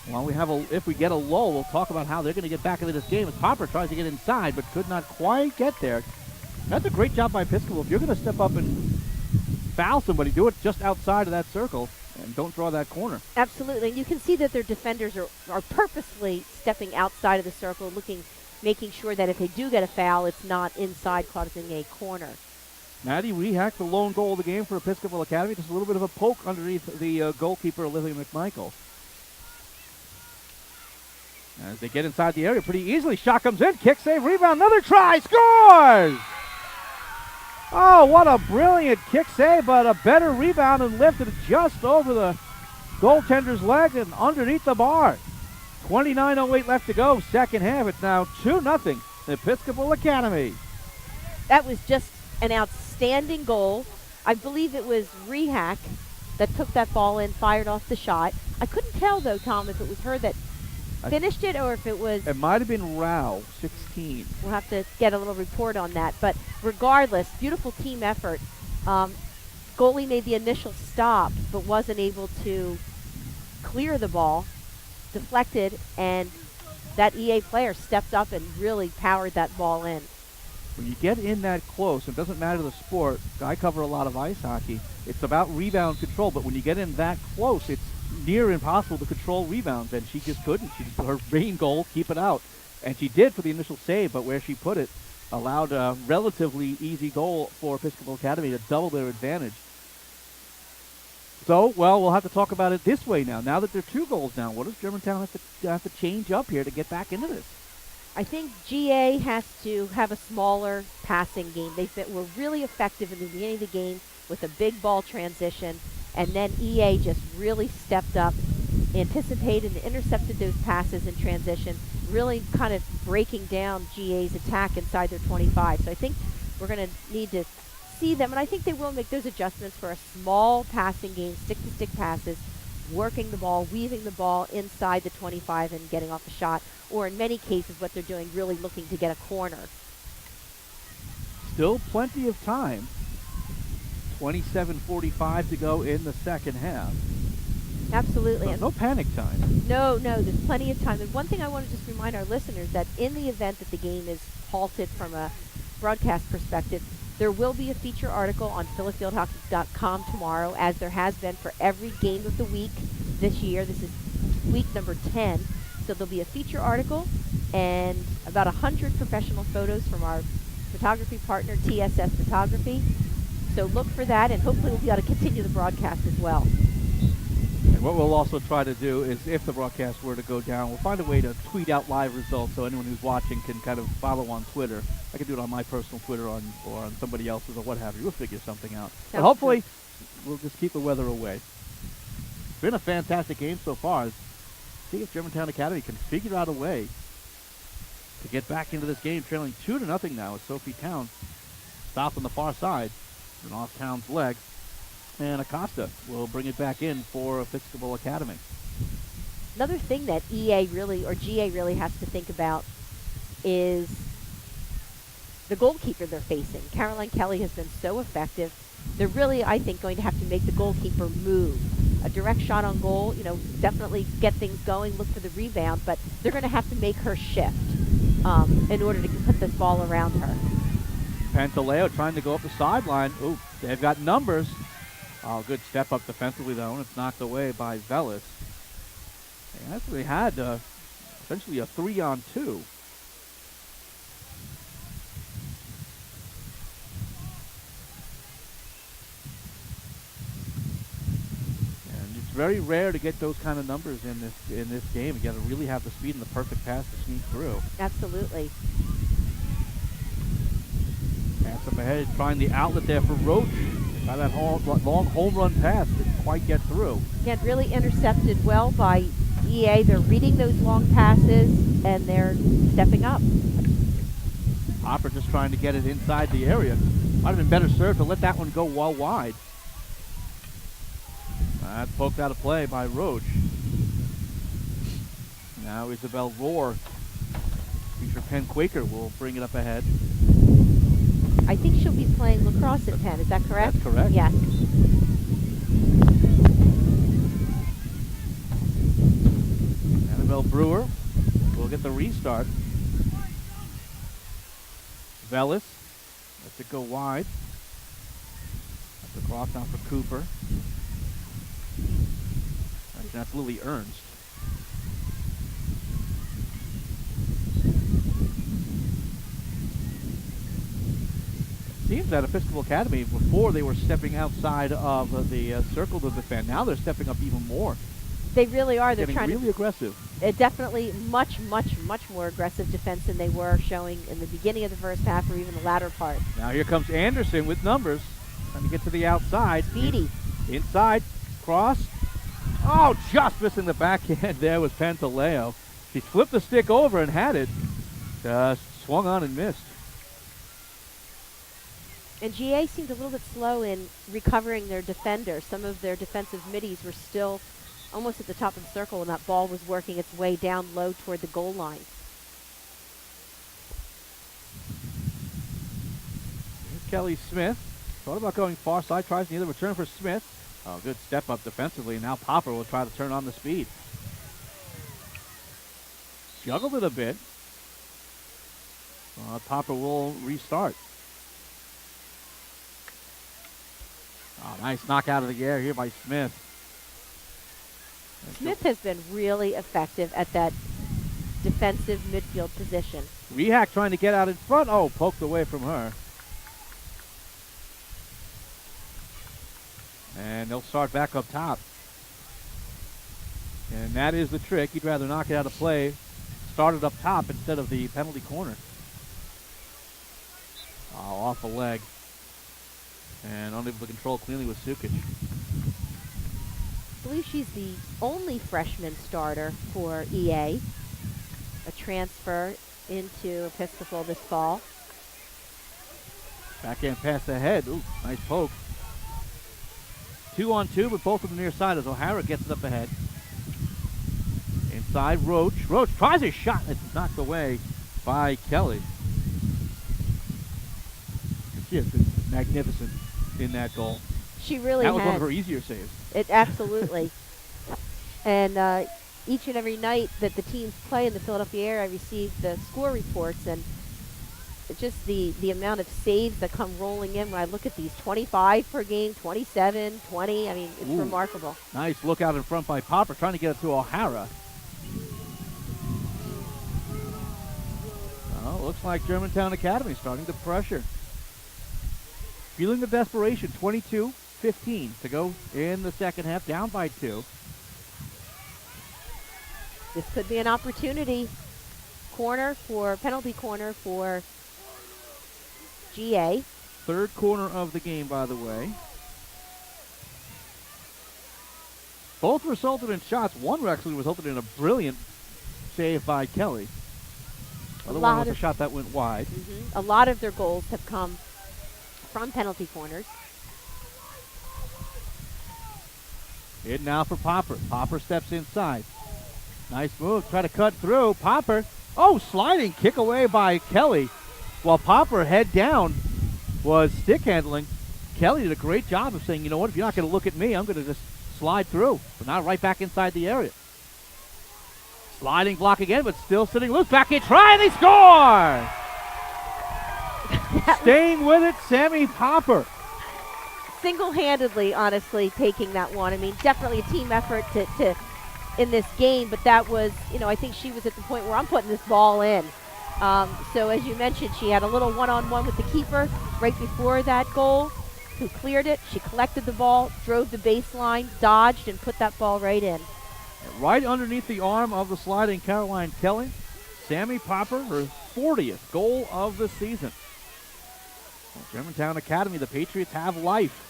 While if we get a lull, we'll talk about how they're going to get back into this game as Popper tries to get inside but could not quite get there. That's a great job by Episcopal. If you're going to step up and foul somebody, do it just outside of that circle and don't draw that corner. Absolutely. And you can see that their defenders are purposely stepping outside of the circle, making sure that if they do get a foul, it's not inside causing a corner. Maddie Rehak, the lone goal of the game for Episcopal Academy. Just a little bit of a poke underneath the goalkeeper, Olivia McMichael. As they get inside the area pretty easily. Shot comes in, kick, save, rebound, another try, scores! Oh, what a brilliant kick save, but a better rebound and lifted just over the goaltender's leg and underneath the bar. 29:08 left to go, second half. It's now 2-0, Episcopal Academy. That was just an outstanding goal. I believe it was Rehak that took that ball in, fired off the shot. I couldn't tell, though, Tom, if it was her that finished it or if it was... It might have been Rao, 16. We'll have to get a little report on that. But regardless, beautiful team effort. Goalie made the initial stop but wasn't able to clear the ball, deflected, and that EA player stepped up and really powered that ball in. When you get in that close, it doesn't matter the sport. I cover a lot of ice hockey. It's about rebound control, but when you get in that close, it's near impossible to control rebounds, and she just couldn't. Her main goal, keep it out. And she did for the initial save, but where she put it allowed a relatively easy goal for Episcopal Academy to double their advantage. So, well, we'll have to talk about it this way now. Now that they're 2 goals down, what does Germantown have to change up here to get back into this? I think GA has to have a smaller passing game. Were really effective in the beginning of the game with a big ball transition, and then EA just really stepped up anticipated and intercepted those passes in transition, really kind of breaking down GA's attack inside their 25. So I think we're going to need to see them, and I think they will make those adjustments for a small passing game, stick-to-stick passes, working the ball, weaving the ball inside the 25 and getting off a shot, or in many cases what they're doing, really looking to get a corner. Still plenty of time. 27:45 to go in the second half. Absolutely. So no panic time. No, there's plenty of time. And one thing I want to just remind our listeners that in the event that the game is halted from a broadcast perspective, there will be a feature article on philafieldhockey.com tomorrow, as there has been for every game of the week this year. This is week number 10. So there'll be a feature article and about 100 professional photos from our photography partner, TSS Photography. So look for that, and hopefully we'll be able to continue the broadcast as well. And what we'll also try to do is, if the broadcast were to go down, we'll find a way to tweet out live results so anyone who's watching can kind of follow on Twitter. I can do it on my personal Twitter or on somebody else's or what have you. We'll figure something out. But hopefully, we'll just keep the weather away. It's been a fantastic game so far. See if Germantown Academy can figure out a way to get back into this game, trailing 2-0 now with Sophie Town stopped on the far side. And off Town's leg. And Acosta will bring it back in for Episcopal Academy. Another thing that EA really, or GA really has to think about is the goalkeeper they're facing. Caroline Kelly has been so effective. They're really, I think, going to have to make the goalkeeper move. A direct shot on goal, definitely get things going, look for the rebound, but they're going to have to make her shift in order to put this ball around her. Pantaleo trying to go up the sideline. Ooh, they've got numbers. Oh, good step up defensively, though, and it's knocked away by Velis. They actually had essentially a 3-on-2. And it's very rare to get those kind of numbers in this game. You got to really have the speed and the perfect pass to sneak through. Absolutely. Pass up ahead, trying the outlet there for Roach. By that long home run pass, didn't quite get through. Yeah, really intercepted well by EA. They're reading those long passes, and they're stepping up. Hopper just trying to get it inside the area. Might have been better served to let that one go well wide. That's poked out of play by Roach. Now Isabel Rohr, feature Penn Quaker, will bring it up ahead. I think she'll be playing lacrosse at Penn. Is that correct? That's correct. Yes. Annabelle Brewer will get the restart. Velis lets it go wide. That's across now for Cooper. Actually, that's Lily Ernst. Seems that Episcopal Academy, before they were stepping outside of the circle to defend. Now they're stepping up even more. They really are. They're getting really aggressive. Definitely much more aggressive defense than they were showing in the beginning of the first half or even the latter part. Now here comes Anderson with numbers. Trying to get to the outside. Speedy. Inside. Cross. Oh, just missing the backhand there was Pantaleo. She flipped the stick over and had it. Swung on and missed. And GA seemed a little bit slow in recovering their defender. Some of their defensive middies were still almost at the top of the circle when that ball was working its way down low toward the goal line. Here's Kelly Smith. Thought about going far side, tries neither return for Smith. Oh, good step up defensively. Now Popper will try to turn on the speed. Juggled it a bit. Popper will restart. Oh, nice knock out of the air here by Smith. Smith has been really effective at that defensive midfield position. Rehack trying to get out in front. Oh, poked away from her. And they'll start back up top. And that is the trick. You'd rather knock it out of play, start it up top instead of the penalty corner. Oh, off the leg. And unable to control cleanly with Sukic. believe she's the only freshman starter for EA, a transfer into Episcopal this fall. Backhand pass ahead. Ooh, nice poke. 2-on-2, but both of them near side as O'Hara gets it up ahead. Inside, Roach. Roach tries a shot. It's knocked away by Kelly. She has been magnificent in that goal. She really That was has. one of her easier saves. It absolutely. And each and every night that the teams play in the Philadelphia area, I receive the score reports, and just the amount of saves that come rolling in when I look at these 25 per game, 27, 20. I mean, it's Ooh. remarkable. Nice look out in front by Popper, trying to get it to O'Hara. Oh, looks like Germantown Academy starting to pressure. Feeling the desperation, 22-15 to go in the second half, down by 2. This could be an opportunity. Penalty corner for GA. Third corner of the game, by the way. Both resulted in shots. One actually resulted in a brilliant save by Kelly. The other one was a shot that went wide. A lot of their goals have come from penalty corners. In now for Popper. Popper steps inside. Nice move. Try to cut through. Popper. Oh, sliding kick away by Kelly. While Popper, head down, was stick handling. Kelly did a great job of saying, you know what, if you're not going to look at me, I'm going to just slide through. But now right back inside the area. Sliding block again, but still sitting loose. Back in, try, and they score! Staying with it, Sammy Popper. Single-handedly, honestly, taking that one. I mean, definitely a team effort to in this game, but that was, I think she was at the point where I'm putting this ball in. So as you mentioned, she had a little one-on-one with the keeper right before that goal, who cleared it. She collected the ball, drove the baseline, dodged, and put that ball right in. Right underneath the arm of the sliding Caroline Kelly, Sammy Popper, her 40th goal of the season. Well, Germantown Academy, the Patriots have life.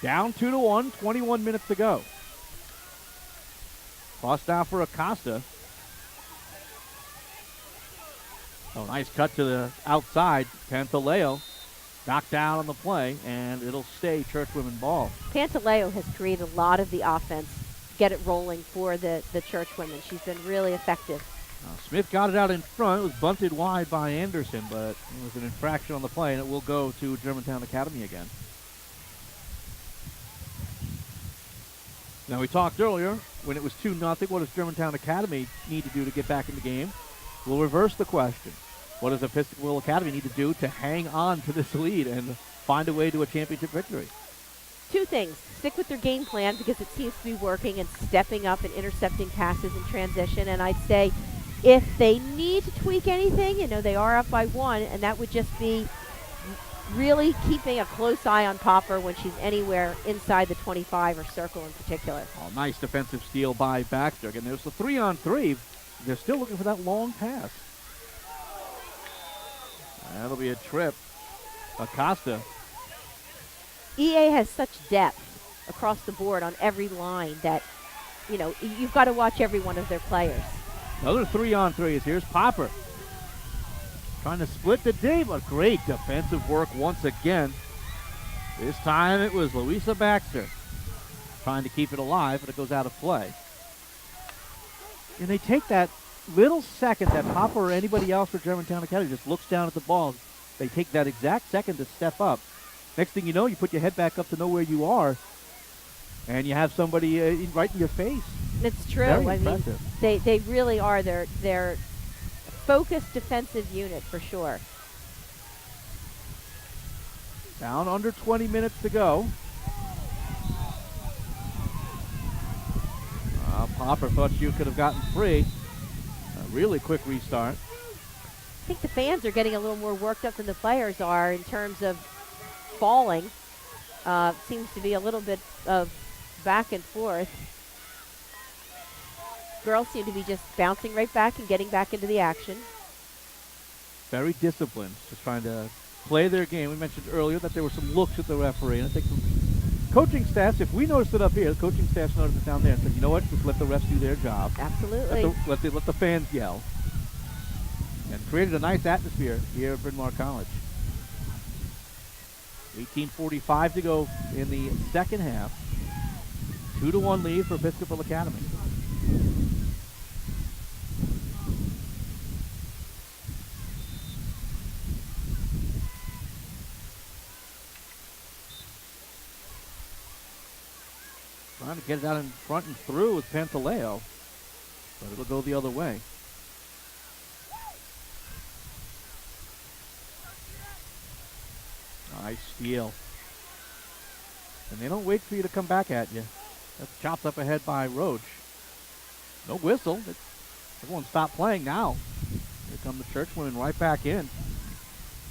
Down 2-1, 21 minutes to go. Cross down for Acosta. Oh, nice cut to the outside. Pantaleo knocked down on the play, and it'll stay Churchwomen ball. Pantaleo has created a lot of the offense, get it rolling for the Churchwomen. She's been really effective. Smith got it out in front. It was bunted wide by Anderson, but it was an infraction on the play, and it will go to Germantown Academy again. Now, we talked earlier, when it was 2-0, what does Germantown Academy need to do to get back in the game? We'll reverse the question. What does Episcopal Academy need to do to hang on to this lead and find a way to a championship victory? Two things. Stick with their game plan because it seems to be working and stepping up and intercepting passes in transition. And I'd say if they need to tweak anything, they are up by 1, and that would just be really keeping a close eye on Popper when she's anywhere inside the 25 or circle in particular. Oh, nice defensive steal by Baxter. And there's the 3-on-3. They're still looking for that long pass. That'll be a trip. Acosta. EA has such depth across the board on every line that, you've got to watch every one of their players. Another 3-on-3s. Here's Popper. Trying to split the D, but great defensive work once again. This time it was Louisa Baxter trying to keep it alive, but it goes out of play. And they take that little second that Popper or anybody else for Germantown Academy just looks down at the ball. They take that exact second to step up. Next thing you know, you put your head back up to know where you are, and you have somebody right in your face. It's true. Very I impressive. mean, they really are. They're focused defensive unit for sure. Down under 20 minutes to go. Popper thought you could have gotten free. A really quick restart. I think the fans are getting a little more worked up than the players are in terms of falling. Seems to be a little bit of back and forth. Girls seem to be just bouncing right back and getting back into the action. Very disciplined, just trying to play their game. We mentioned earlier that there were some looks at the referee, and I think coaching staffs, if we notice it up here, the coaching staffs notice it down there and said, you know what, just let the refs do their job. Absolutely. Let the fans yell. And created a nice atmosphere here at Bryn Mawr College. 18:45 to go in the second half. 2-1 lead for Episcopal Academy. Trying to get it out in front and through with Pantaleo, but it'll go the other way. Nice steal. And they don't wait for you to come back at you. That's chopped up ahead by Roach. No whistle. Everyone stopped playing now. Here come the Church women right back in.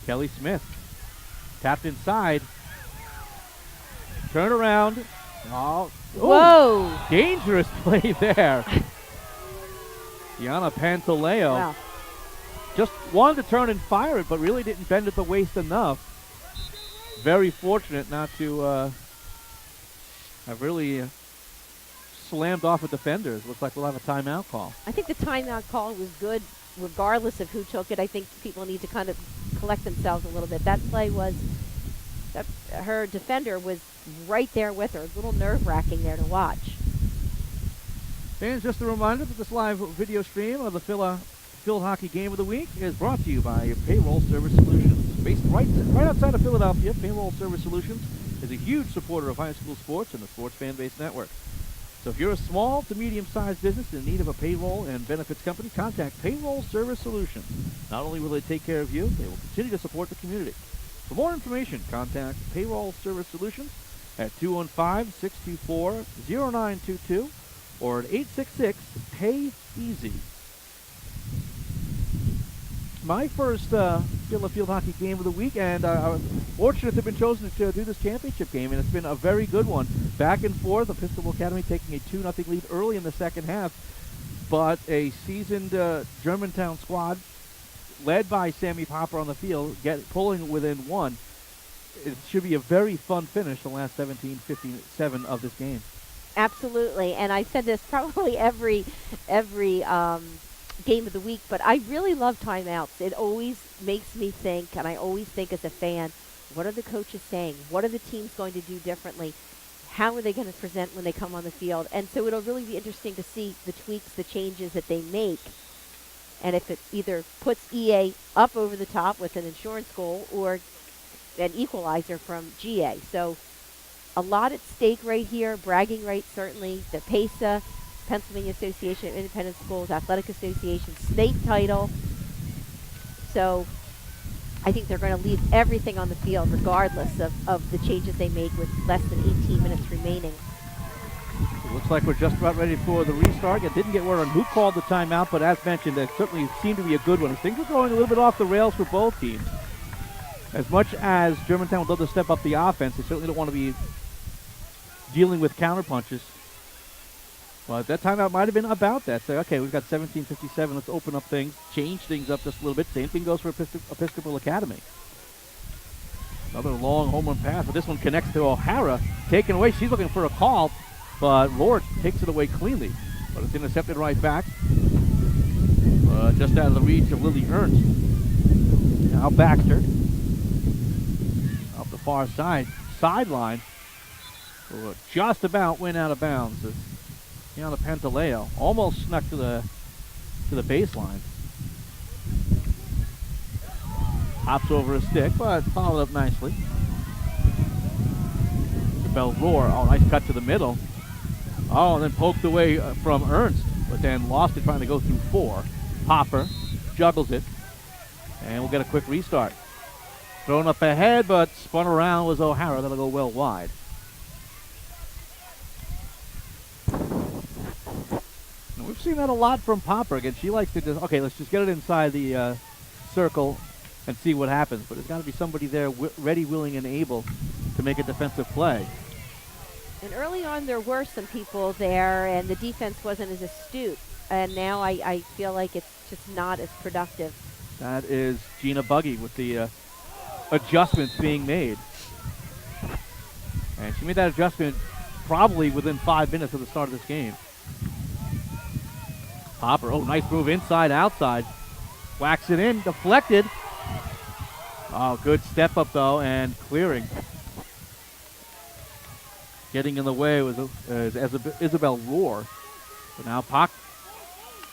Kelly Smith. Tapped inside. Turn around. Oh. Whoa. Dangerous play there. Gianna Pantaleo. Wow. Just wanted to turn and fire it, but really didn't bend at the waist enough. Very fortunate not to have really slammed off a defender. It looks like we'll have a timeout call. I think the timeout call was good regardless of who took it. I think people need to kind of collect themselves a little bit. That play was, her defender was right there with her. A little nerve-wracking there to watch. Fans, just a reminder that this live video stream of the Phila Field Hockey Game of the Week is brought to you by Payroll Service Solutions. Based right outside of Philadelphia, Payroll Service Solutions is a huge supporter of high school sports and the Sports Fan Base Network. So if you're a small to medium-sized business in need of a payroll and benefits company, contact Payroll Service Solutions. Not only will they take care of you, they will continue to support the community. For more information, contact Payroll Service Solutions at 215-624-0922 or at 866-PAY-EASY. My first Phila Field Hockey Game of the week, and I'm fortunate to have been chosen to do this championship game, and it's been a very good one. Back and forth, Episcopal Academy taking a 2-0 lead early in the second half, but a seasoned Germantown squad, led by Sammy Popper on the field, pulling within one. It should be a very fun finish, the last 17-57 of this game. Absolutely, and I said this probably every game of the week, but I really love timeouts. It always makes me think, and I always think as a fan, what are the coaches saying? What are the teams going to do differently? How are they going to present when they come on the field? And so it'll really be interesting to see the tweaks, the changes that they make, and if it either puts EA up over the top with an insurance goal or an equalizer from GA. So a lot at stake right here, bragging rights certainly, the PAISAA, Pennsylvania Association of Independent Schools Athletic Association state title. So I think they're going to leave everything on the field regardless of the changes they make with less than 18 minutes remaining. It looks like we're just about ready for the restart. It didn't get word on who called the timeout, but as mentioned, it certainly seemed to be a good one. Things are going a little bit off the rails for both teams. As much as Germantown would love to step up the offense, they certainly don't want to be dealing with counterpunches. Well, that timeout might have been about that. Say, okay, we've got 17:57. Let's open up things, change things up just a little bit. Same thing goes for Episcopal Academy. Another long home run pass, but this one connects to O'Hara. Taken away. She's looking for a call, but Lord takes it away cleanly. But it's intercepted right back. Just out of the reach of Lily Ernst. Now Baxter. Up the far sideline. Just about went out of bounds. Gianna Pantaleo almost snuck to the baseline. Hops over a stick, but followed up nicely. Isabel Rohr, oh, nice cut to the middle. Oh, and then poked away from Ernst, but then lost it trying to go through four. Popper juggles it, and we'll get a quick restart. Thrown up ahead, but spun around was O'Hara. That'll go well wide. We've seen that a lot from Popper. Again, she likes to just, okay, let's just get it inside the circle and see what happens. But there's got to be somebody there ready, willing, and able to make a defensive play. And early on, there were some people there, and the defense wasn't as astute. And now I feel like it's just not as productive. That is Gina Buggy with the adjustments being made. And she made that adjustment probably within 5 minutes of the start of this game. Popper, nice move inside, outside. Whacks it in, deflected. Oh, good step up, though, and clearing. Getting in the way was Isabel Rohr. But now Pock,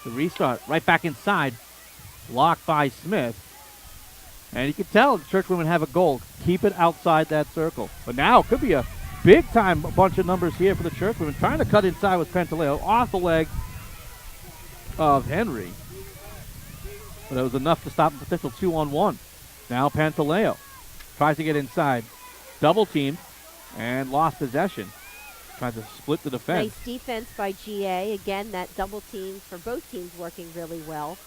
the restart, right back inside. Blocked by Smith. And you can tell the Church women have a goal. Keep it outside that circle. But now it could be a big-time bunch of numbers here for the Church women. Trying to cut inside with Pantaleo off the leg of Henry. But it was enough to stop a potential 2-on-1. Now Pantaleo tries to get inside. Double teamed and lost possession. Tries to split the defense. Nice defense by GA. Again, that double team for both teams working really well.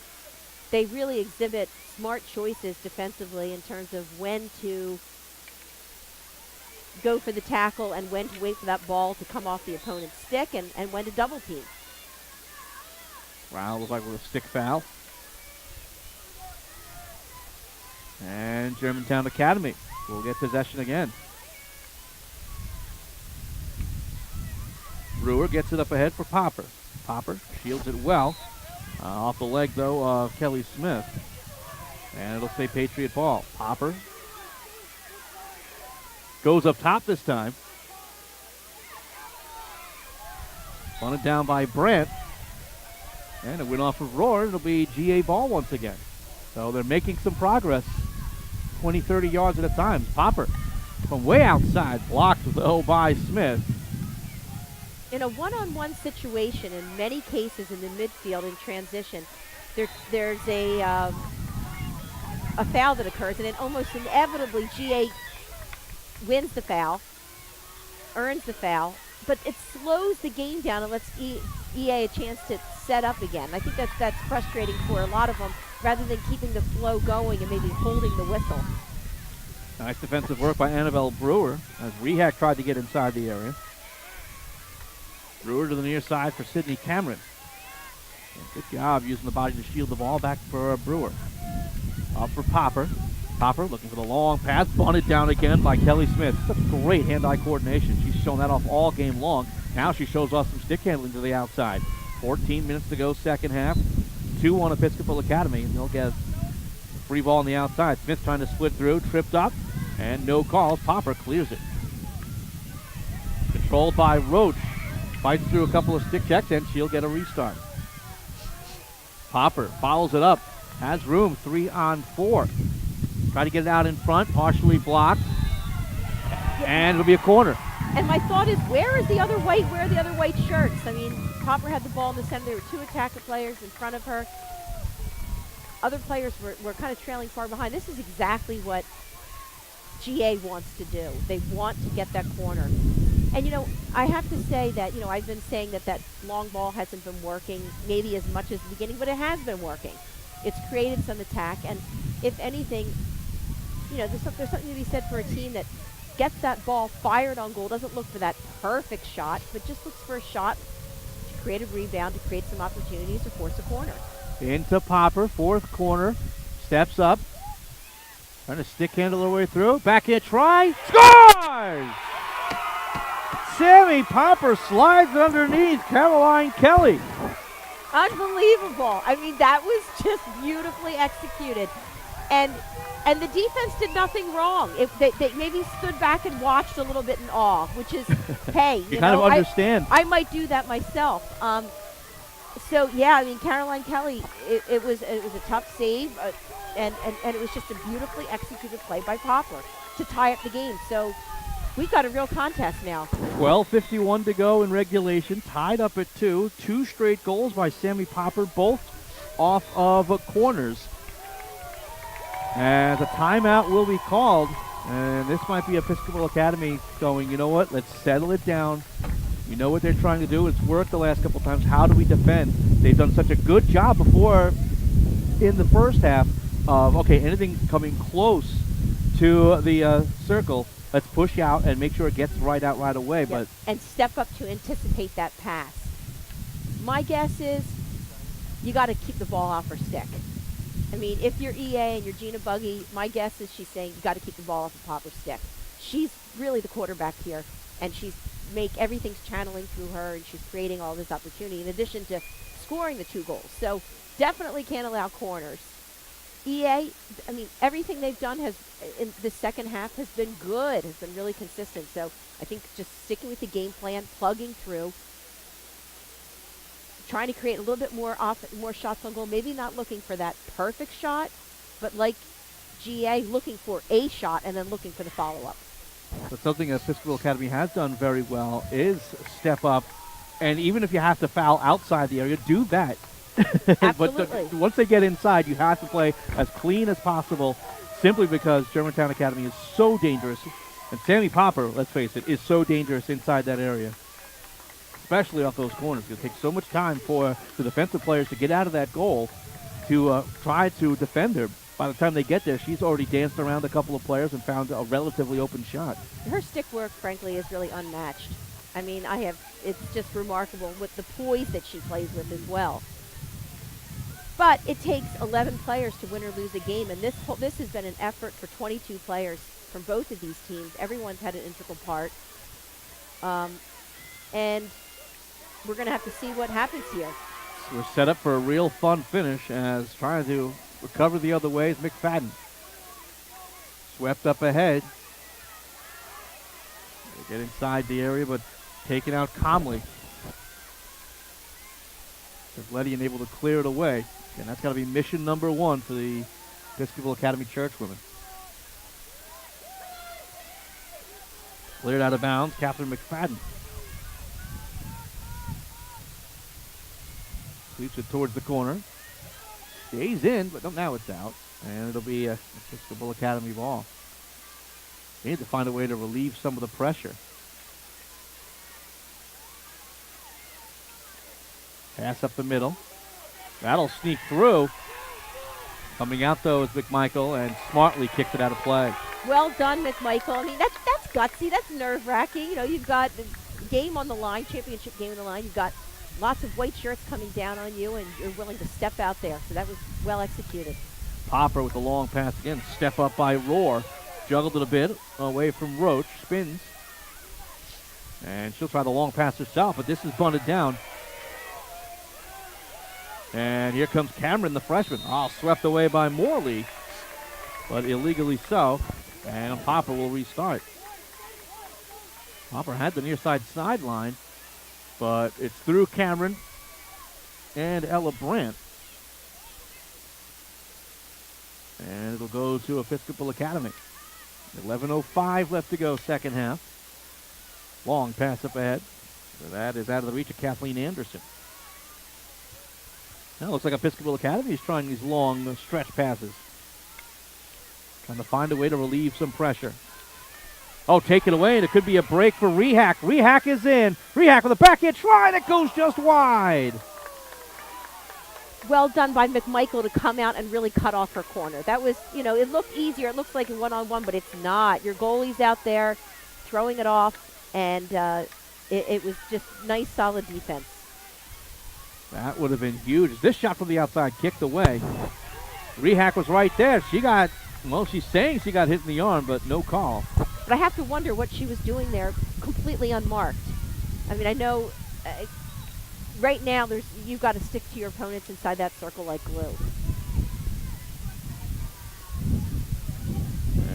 They really exhibit smart choices defensively in terms of when to go for the tackle and when to wait for that ball to come off the opponent's stick and when to double team. Wow, looks like with a stick foul. And Germantown Academy will get possession again. Brewer gets it up ahead for Popper. Popper shields it well. Off the leg, though, of Kelly Smith. And it'll stay Patriot ball. Popper goes up top this time. Bunted down by Brent. And it went off of Rohr. It'll be GA ball once again. So they're making some progress. 20, 30 yards at a time. Popper from way outside. Blocked, though, by Smith. In a one-on-one situation, in many cases in the midfield in transition, there's a foul that occurs, and then almost inevitably GA wins the foul, earns the foul, but it slows the game down and lets EA a chance to set up again. I think that's frustrating for a lot of them, rather than keeping the flow going and maybe holding the whistle. Nice defensive work by Annabelle Brewer as Rehack tried to get inside the area. Brewer to the near side for Sydney Cameron. And good job using the body to shield the ball. Back for Brewer. Up for Popper. Popper looking for the long pass. Bunted down again by Kelly Smith. Such great hand-eye coordination. She's shown that off all game long. Now she shows off some stick handling to the outside. 14 minutes to go, second half. 2-1 Episcopal Academy, and they'll get a free ball on the outside. Smith trying to split through, tripped up, and no calls. Popper clears it. Controlled by Roach. Fights through a couple of stick checks, and she'll get a restart. Popper follows it up. Has room, 3-on-4. Try to get it out in front, partially blocked. And it'll be a corner. And my thought is, where are the other white shirts? I mean, Popper had the ball in the center. There were two attacker players in front of her. Other players were kind of trailing far behind. This is exactly what GA wants to do. They want to get that corner. And, I have to say that, I've been saying that long ball hasn't been working maybe as much as the beginning, but it has been working. It's created some attack. And if anything, there's something to be said for a team that gets that ball fired on goal, doesn't look for that perfect shot, but just looks for a shot to create a rebound, to create some opportunities to force a corner. Into Popper, fourth corner, steps up, trying to stick handle her way through, backhand try, scores! Sammy Popper slides underneath Caroline Kelly. Unbelievable. I mean, that was just beautifully executed. And the defense did nothing wrong. They maybe stood back and watched a little bit in awe, which is, hey, you kind of understand. I might do that myself. So yeah, I mean, Caroline Kelly, it was a tough save, and it was just a beautifully executed play by Popper to tie up the game. So we've got a real contest now. 12:51 to go in regulation, tied up at 2. 2 straight goals by Sammy Popper, both off of corners. As a timeout will be called, and this might be Episcopal Academy going, you know what, let's settle it down. We know what they're trying to do. It's worked the last couple times. How do we defend? They've done such a good job before in the first half of, okay, anything coming close to the circle, let's push out and make sure it gets right out right away. Yep. But and step up to anticipate that pass. My guess is you got to keep the ball off her stick. I mean, if you're EA and you're Gina Buggy, my guess is she's saying you got to keep the ball off of Popper's stick. She's really the quarterback here. and everything's channeling through her, and she's creating all this opportunity in addition to scoring the 2 goals. So definitely can't allow corners. EA, I mean, everything they've done in the second half has been good, has been really consistent. So I think just sticking with the game plan, plugging through, trying to create a little bit more shots on goal, maybe not looking for that perfect shot, but like GA, looking for a shot and then looking for the follow-up. But something that Episcopal Academy has done very well is step up, and even if you have to foul outside the area, do that. Absolutely. But once they get inside, you have to play as clean as possible, simply because Germantown Academy is so dangerous. And Sammy Popper, let's face it, is so dangerous inside that area, especially off those corners. It takes so much time for the defensive players to get out of that goal to try to defend her. By the time they get there, she's already danced around a couple of players and found a relatively open shot. Her stick work, frankly, is really unmatched. I mean, it's just remarkable with the poise that she plays with as well. But it takes 11 players to win or lose a game, and this has been an effort for 22 players from both of these teams. Everyone's had an integral part. And we're going to have to see what happens here. So we're set up for a real fun finish as trying to recover the other way is McFadden. Swept up ahead. They get inside the area, but taken out calmly. Letty able to clear it away. And that's got to be mission number 1 for the Episcopal Academy Churchwomen. Cleared out of bounds, Catherine McFadden. Sweeps it towards the corner. Stays in, but now it's out. And it'll be a Episcopal Academy ball. They need to find a way to relieve some of the pressure. Pass up the middle. That'll sneak through. Coming out, though, is McMichael, and smartly kicked it out of play. Well done, McMichael. I mean, that's gutsy. That's nerve-wracking. You know, you've got the game on the line, championship game on the line. You've got lots of white shirts coming down on you, and you're willing to step out there. So that was well executed. Popper with the long pass again. Step up by Rohr. Juggled it a bit away from Roach. Spins. And she'll try the long pass herself, but this is bunted down. And here comes Cameron, the freshman. Swept away by Morley, but illegally so. And Popper will restart. Popper had the near side sideline, but it's through Cameron and Ella Brandt. And it'll go to Episcopal Academy. 11:05 left to go, second half. Long pass up ahead. So that is out of the reach of Kathleen Anderson. Now it looks like Episcopal Academy is trying these long stretch passes. Trying to find a way to relieve some pressure. Take it away, and it could be a break for Rehack. Rehack is in. Rehack with a backhand try, and it goes just wide. Well done by McMichael to come out and really cut off her corner. That was, it looked easier. It looks like a one-on-one, but it's not. Your goalie's out there throwing it off, and it was just nice, solid defense. That would have been huge. This shot from the outside kicked away. Rehack was right there. She's saying she got hit in the arm, but no call. But I have to wonder what she was doing there completely unmarked. I mean, I know right now you've got to stick to your opponents inside that circle like glue.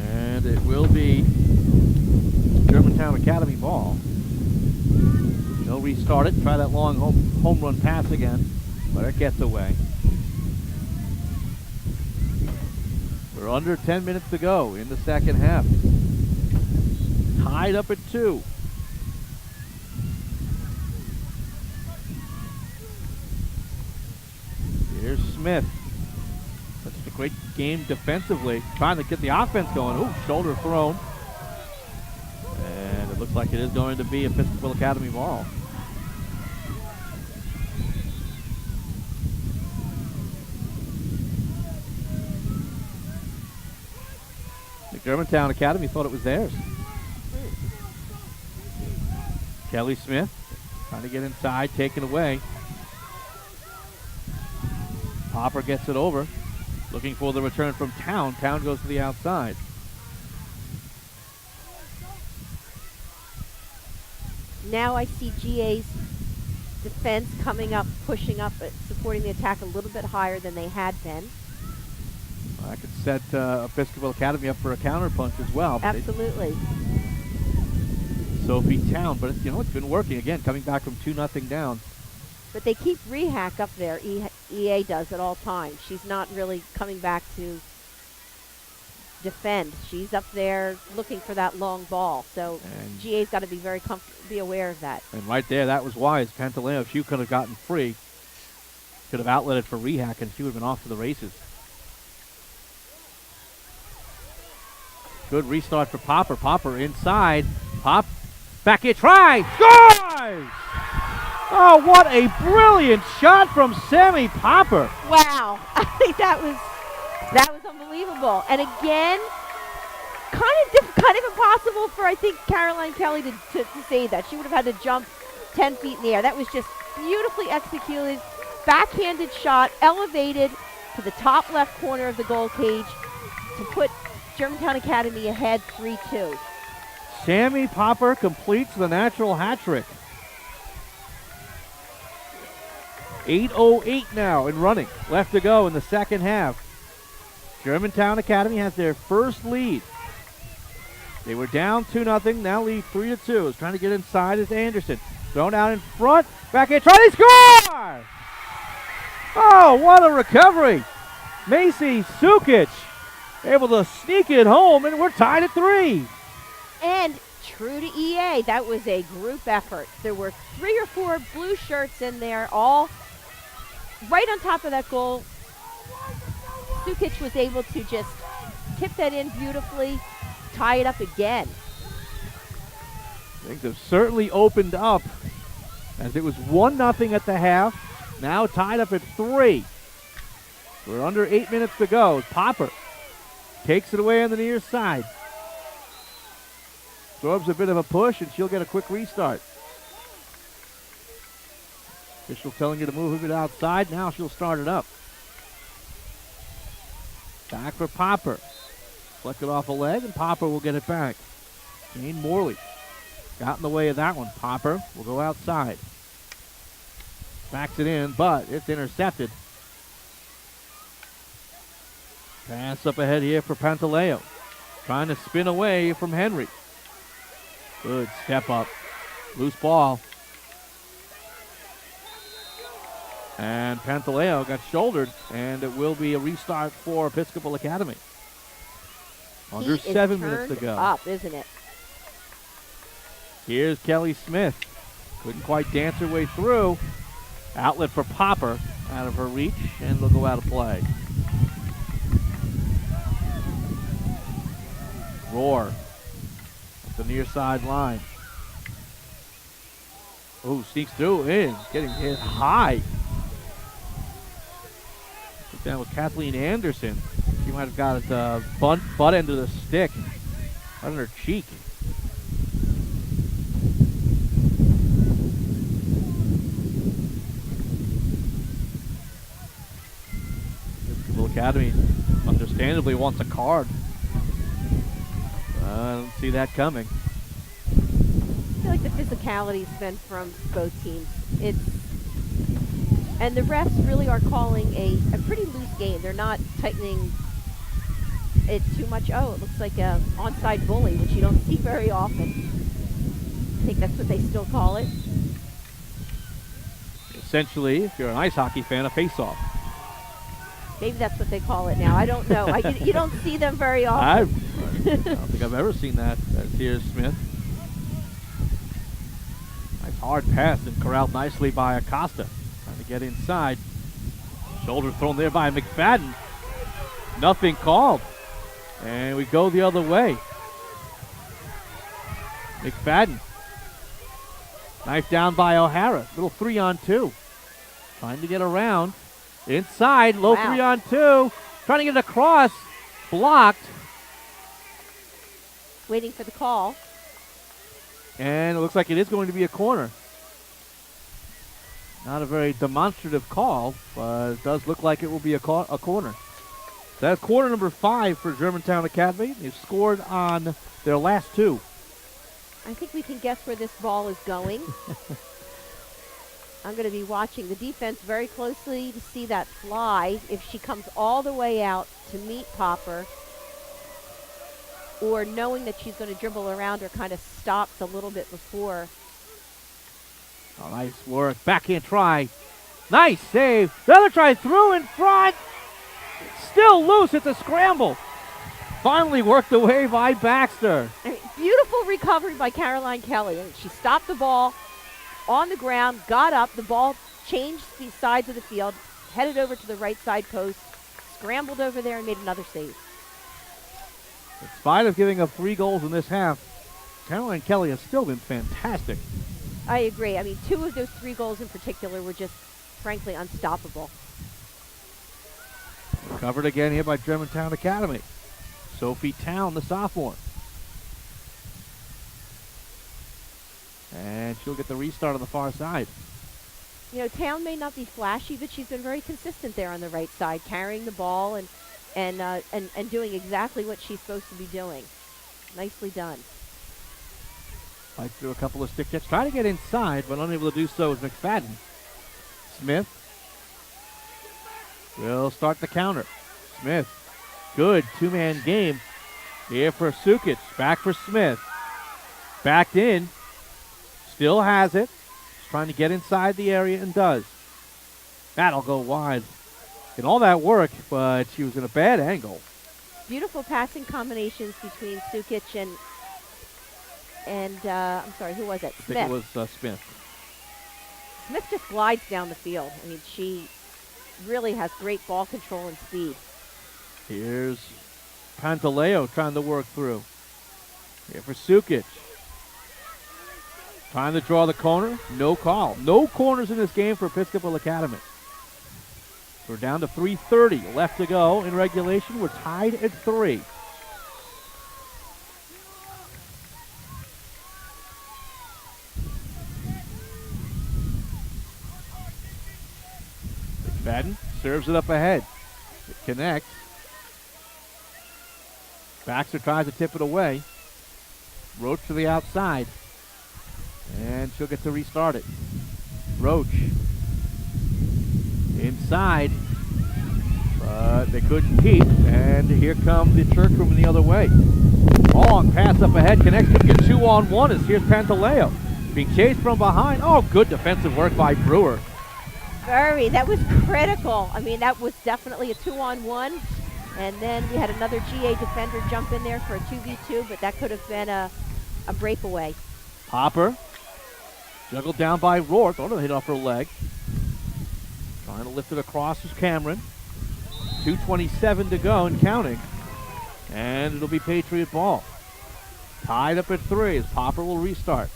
And it will be Germantown Academy ball. They'll restart it, try that long home run pass again, but it gets away. We're under 10 minutes to go in the second half. Tied up at 2. Here's Smith. That's a great game defensively, trying to get the offense going. Shoulder thrown. And it looks like it is going to be Episcopal Academy ball. The Germantown Academy thought it was theirs. Kelly Smith trying to get inside, taken away. Popper gets it over, looking for the return from Town. Town goes to the outside. now I see GA's defense coming up, pushing up, supporting the attack a little bit higher than they had been. Well, that could set Episcopal Academy up for a counterpunch as well. Absolutely. Sophie Town, but it's been working again, coming back from 2-0 down. But they keep Rehack up there. EA does at all times. She's not really coming back to defend. She's up there looking for that long ball. So And GA's got to be be aware of that. And right there, that was wise. Pantaleo, if she could have gotten free, could have outletted for Rehack, and she would have been off to the races. Good restart for Popper. Popper inside. Pop. Back here. Try. Scores! Oh, what a brilliant shot from Sammy Popper. Wow. I think that was unbelievable. And again, kind of impossible for, I think, Caroline Kelly to say that. She would have had to jump 10 feet in the air. That was just beautifully executed. Backhanded shot, elevated to the top left corner of the goal cage to put Germantown Academy ahead 3-2. Sammy Popper completes the natural hat trick. 8:08 now in running. Left to go in the second half. Germantown Academy has their first lead. They were down 2-0, now lead 3-2. Is trying to get inside is Anderson. Thrown out in front. Back in, trying to score! Oh, what a recovery. Macy Sukic able to sneak it home, and we're tied at 3. And true to EA, that was a group effort. There were 3 or 4 blue shirts in there, all right on top of that goal. Sukic was able to just tip that in beautifully, tie it up again. Things have certainly opened up as it was 1-0 at the half. Now tied up at 3. We're under 8 minutes to go. Popper takes it away on the near side. Throws a bit of a push, and she'll get a quick restart. Official telling you to move it outside. Now she'll start it up. Back for Popper. Flick it off a leg, and Popper will get it back. Jane Morley got in the way of that one. Popper will go outside. Backs it in, but it's intercepted. Pass up ahead here for Pantaleo. Trying to spin away from Henry. Good step up. Loose ball. And Pantaleo got shouldered, and it will be a restart for Episcopal Academy. Under 7 minutes to go. Up, isn't it? Here's Kelly Smith. Couldn't quite dance her way through. Outlet for Popper out of her reach, and they'll go out of play. Roar at the near side line. Oh, sneaks through in, getting hit high. Took down with Kathleen Anderson. She might have got the butt end of the stick right on her cheek. Episcopal Academy understandably wants a card. I don't see that coming. I feel like the physicality's been from both teams. And the refs really are calling a pretty loose game. They're not tightening it too much. Oh, it looks like a onside bully, which you don't see very often. I think that's what they still call it. Essentially, if you're an ice hockey fan, a face-off. Maybe that's what they call it now. I don't know. You don't see them very often. I don't think I've ever seen that. Here's Smith. Nice hard pass and corralled nicely by Acosta. Trying to get inside. Shoulder thrown there by McFadden. Nothing called. And we go the other way. McFadden. Knife down by O'Hara. Little 3-on-2. Trying to get around. Inside, low 3-on-2. Trying to get it across. Blocked. Waiting for the call. And it looks like it is going to be a corner. Not a very demonstrative call, but it does look like it will be a corner. That's quarter number 5 for Germantown Academy. They've scored on their last 2. I think we can guess where this ball is going. I'm going to be watching the defense very closely to see that fly, if she comes all the way out to meet Popper, or knowing that she's going to dribble around her, kind of stops a little bit before. Oh, nice work. Backhand try. Nice save. The other try through in front. Still loose. It's a scramble. Finally worked away by Baxter. I mean, beautiful recovery by Caroline Kelly. I mean, she stopped the ball on the ground, got up, the ball changed the sides of the field, headed over to the right side post, scrambled over there and made another save. In spite of giving up 3 goals in this half, Caroline Kelly has still been fantastic. I agree. I mean, 2 of those 3 goals in particular were just, frankly, unstoppable. Covered again here by Germantown Academy. Sophie Town, the sophomore. And she'll get the restart on the far side. You know, Town may not be flashy, but she's been very consistent there on the right side, carrying the ball and doing exactly what she's supposed to be doing. Nicely done. Right through a couple of stick checks. Try to get inside, but unable to do so is McFadden. Smith will start the counter. Smith, good 2-man game here for Sukic. Back for Smith. Backed in. Still has it. She's trying to get inside the area and does. That'll go wide. And all that work, but she was in a bad angle. Beautiful passing combinations between Sukic and I'm sorry, who was it? Smith. I think it was Smith. Smith just glides down the field. I mean, she really has great ball control and speed. Here's Pantaleo trying to work through. Here for Sukic. Trying to draw the corner. No call. No corners in this game for Episcopal Academy. We're down to 3:30 left to go in regulation. We're tied at 3. McFadden serves it up ahead. It connects. Baxter tries to tip it away. Roach to the outside. And she'll get to restart it. Roach. Inside. But they couldn't keep. And here comes the Churchroom the other way. Long pass up ahead. Connects to get 2-on-1 as here's Pantaleo. Being chased from behind. Oh, good defensive work by Brewer. That was critical. I mean, that was definitely a 2-on-1. And then we had another GA defender jump in there for a 2v2, but that could have been a breakaway. Popper. Juggled down by Rohr. Thought it hit off her leg. Trying to lift it across is Cameron. 2:27 to go and counting. And it'll be Patriot ball. Tied up at 3 as Popper will restart.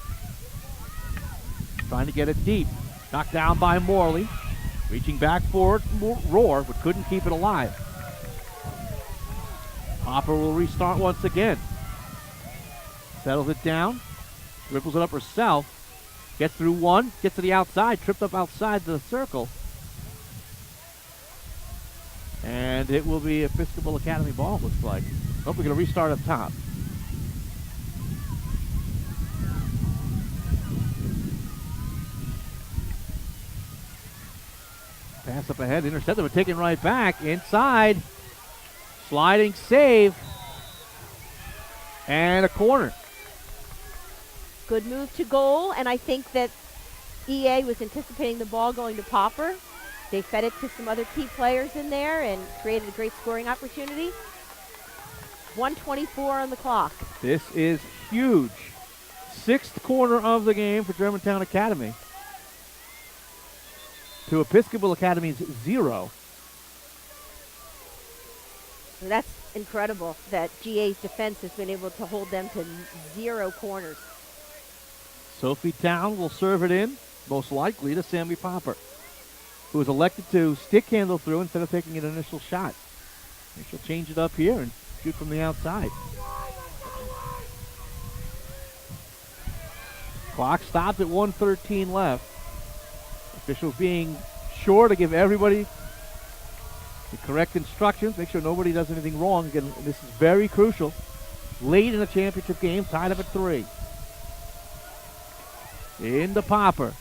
Trying to get it deep. Knocked down by Morley. Reaching back for Rohr, but couldn't keep it alive. Popper will restart once again. Settles it down. Ripples it up herself. Gets through one. Gets to the outside. Tripped up outside the circle. And it will be Episcopal Academy ball, it looks like. Oh, we're going to restart up top. Pass up ahead, intercepted, but taken right back. Inside. Sliding save. And a corner. Good move to goal, and I think that EA was anticipating the ball going to Popper. They fed it to some other key players in there and created a great scoring opportunity. 1:24 on the clock. This is huge. 6th corner of the game for Germantown Academy. To Episcopal Academy's 0. So that's incredible that GA's defense has been able to hold them to 0 corners. Sophie Town will serve it in, most likely to Sammy Popper, who is elected to stick handle through instead of taking an initial shot. And she'll change it up here and shoot from the outside. Clock stops at 1:13 left. Officials being sure to give everybody the correct instructions, make sure nobody does anything wrong. Again, this is very crucial. Late in the championship game, tied up at 3. Into Popper.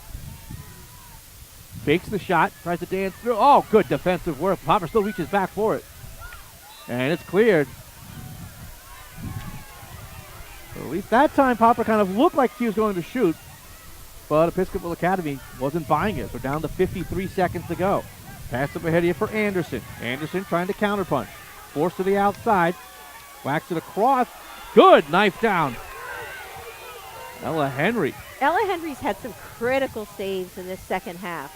Fakes the shot, tries to dance through. Oh, good defensive work. Popper still reaches back for it. And it's cleared. So at least that time, Popper kind of looked like she was going to shoot. But Episcopal Academy wasn't buying it. We're down to 53 seconds to go. Pass up ahead here for Anderson. Anderson trying to counterpunch. Forced to the outside. Whacks it across. Good. Knife down. Ella Henry. Ella Henry's had some critical saves in this second half,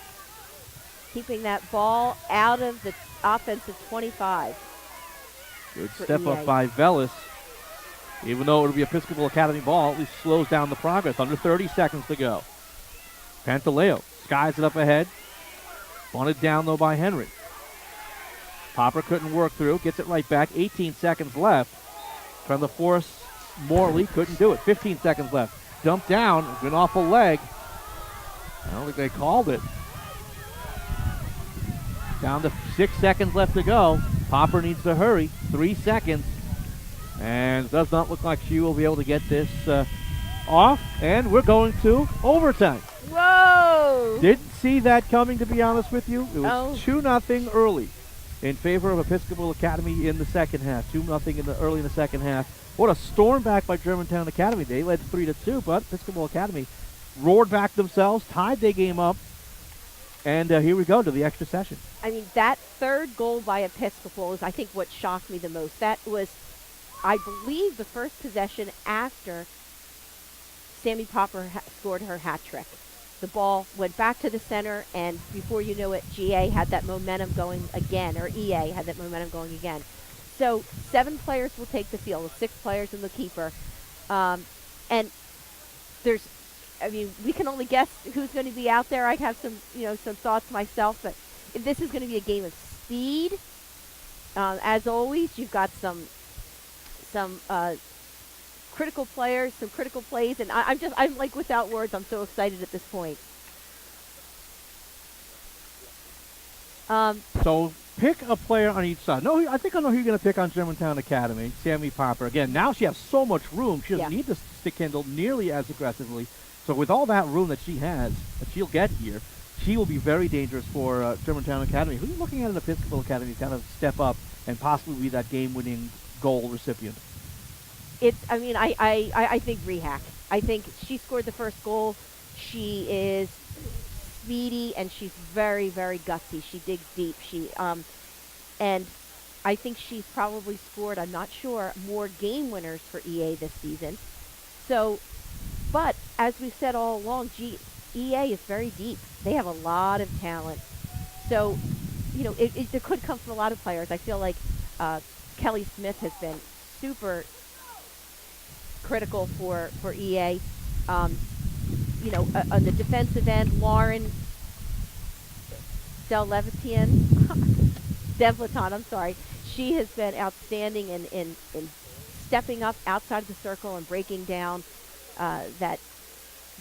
keeping that ball out of the offensive 25. Good step up by Velis. Even though it'll be Episcopal Academy ball, at least slows down the progress. Under 30 seconds to go. Pantaleo skies it up ahead. Bunted down, though, by Henry. Popper couldn't work through. Gets it right back. 18 seconds left. Trying to force Morley. Couldn't do it. 15 seconds left. Dumped down. Went off a leg. I don't think they called it. Down to 6 seconds left to go. Popper needs to hurry. 3 seconds. And does not look like she will be able to get this off. And we're going to overtime. Whoa! Didn't see that coming, to be honest with you. It was 2-0 early in favor of Episcopal Academy in the second half. 2-0 early in the second half. What a storm back by Germantown Academy. They led 3-2, but Episcopal Academy roared back themselves, tied their game up, and here we go to the extra session. I mean, that third goal by Episcopal is, I think, what shocked me the most. That was, I believe, the first possession after Sammy Popper scored her hat trick. The ball went back to the center, and before you know it, GA had that momentum going again, or EA had that momentum going again. So 7 players will take the field, with 6 players and the keeper. And there's, I mean, we can only guess who's going to be out there. I have some thoughts myself, but this is going to be a game of speed. As always, you've got some critical players, some critical plays, and I'm like without words. I'm so excited at this point. So pick a player on each side. No, I think I know who you're going to pick on Germantown Academy, Sammy Popper. Again, now she has so much room. She doesn't need to stick handle nearly as aggressively. So with all that room that she has, that she'll get here, she will be very dangerous for Germantown Academy. Who are you looking at in Episcopal Academy to kind of step up and possibly be that game-winning goal recipient? I think Rehack. I think she scored the first goal. She is speedy, and she's very, very gutsy. She digs deep. And I think she's probably scored, I'm not sure, more game winners for EA this season. So, but as we've said all along, EA is very deep. They have a lot of talent. So, it could come from a lot of players. I feel like Kelly Smith has been super critical for EA. On the defensive end, Lauren Devleton, I'm sorry. She has been outstanding in stepping up outside the circle and breaking down that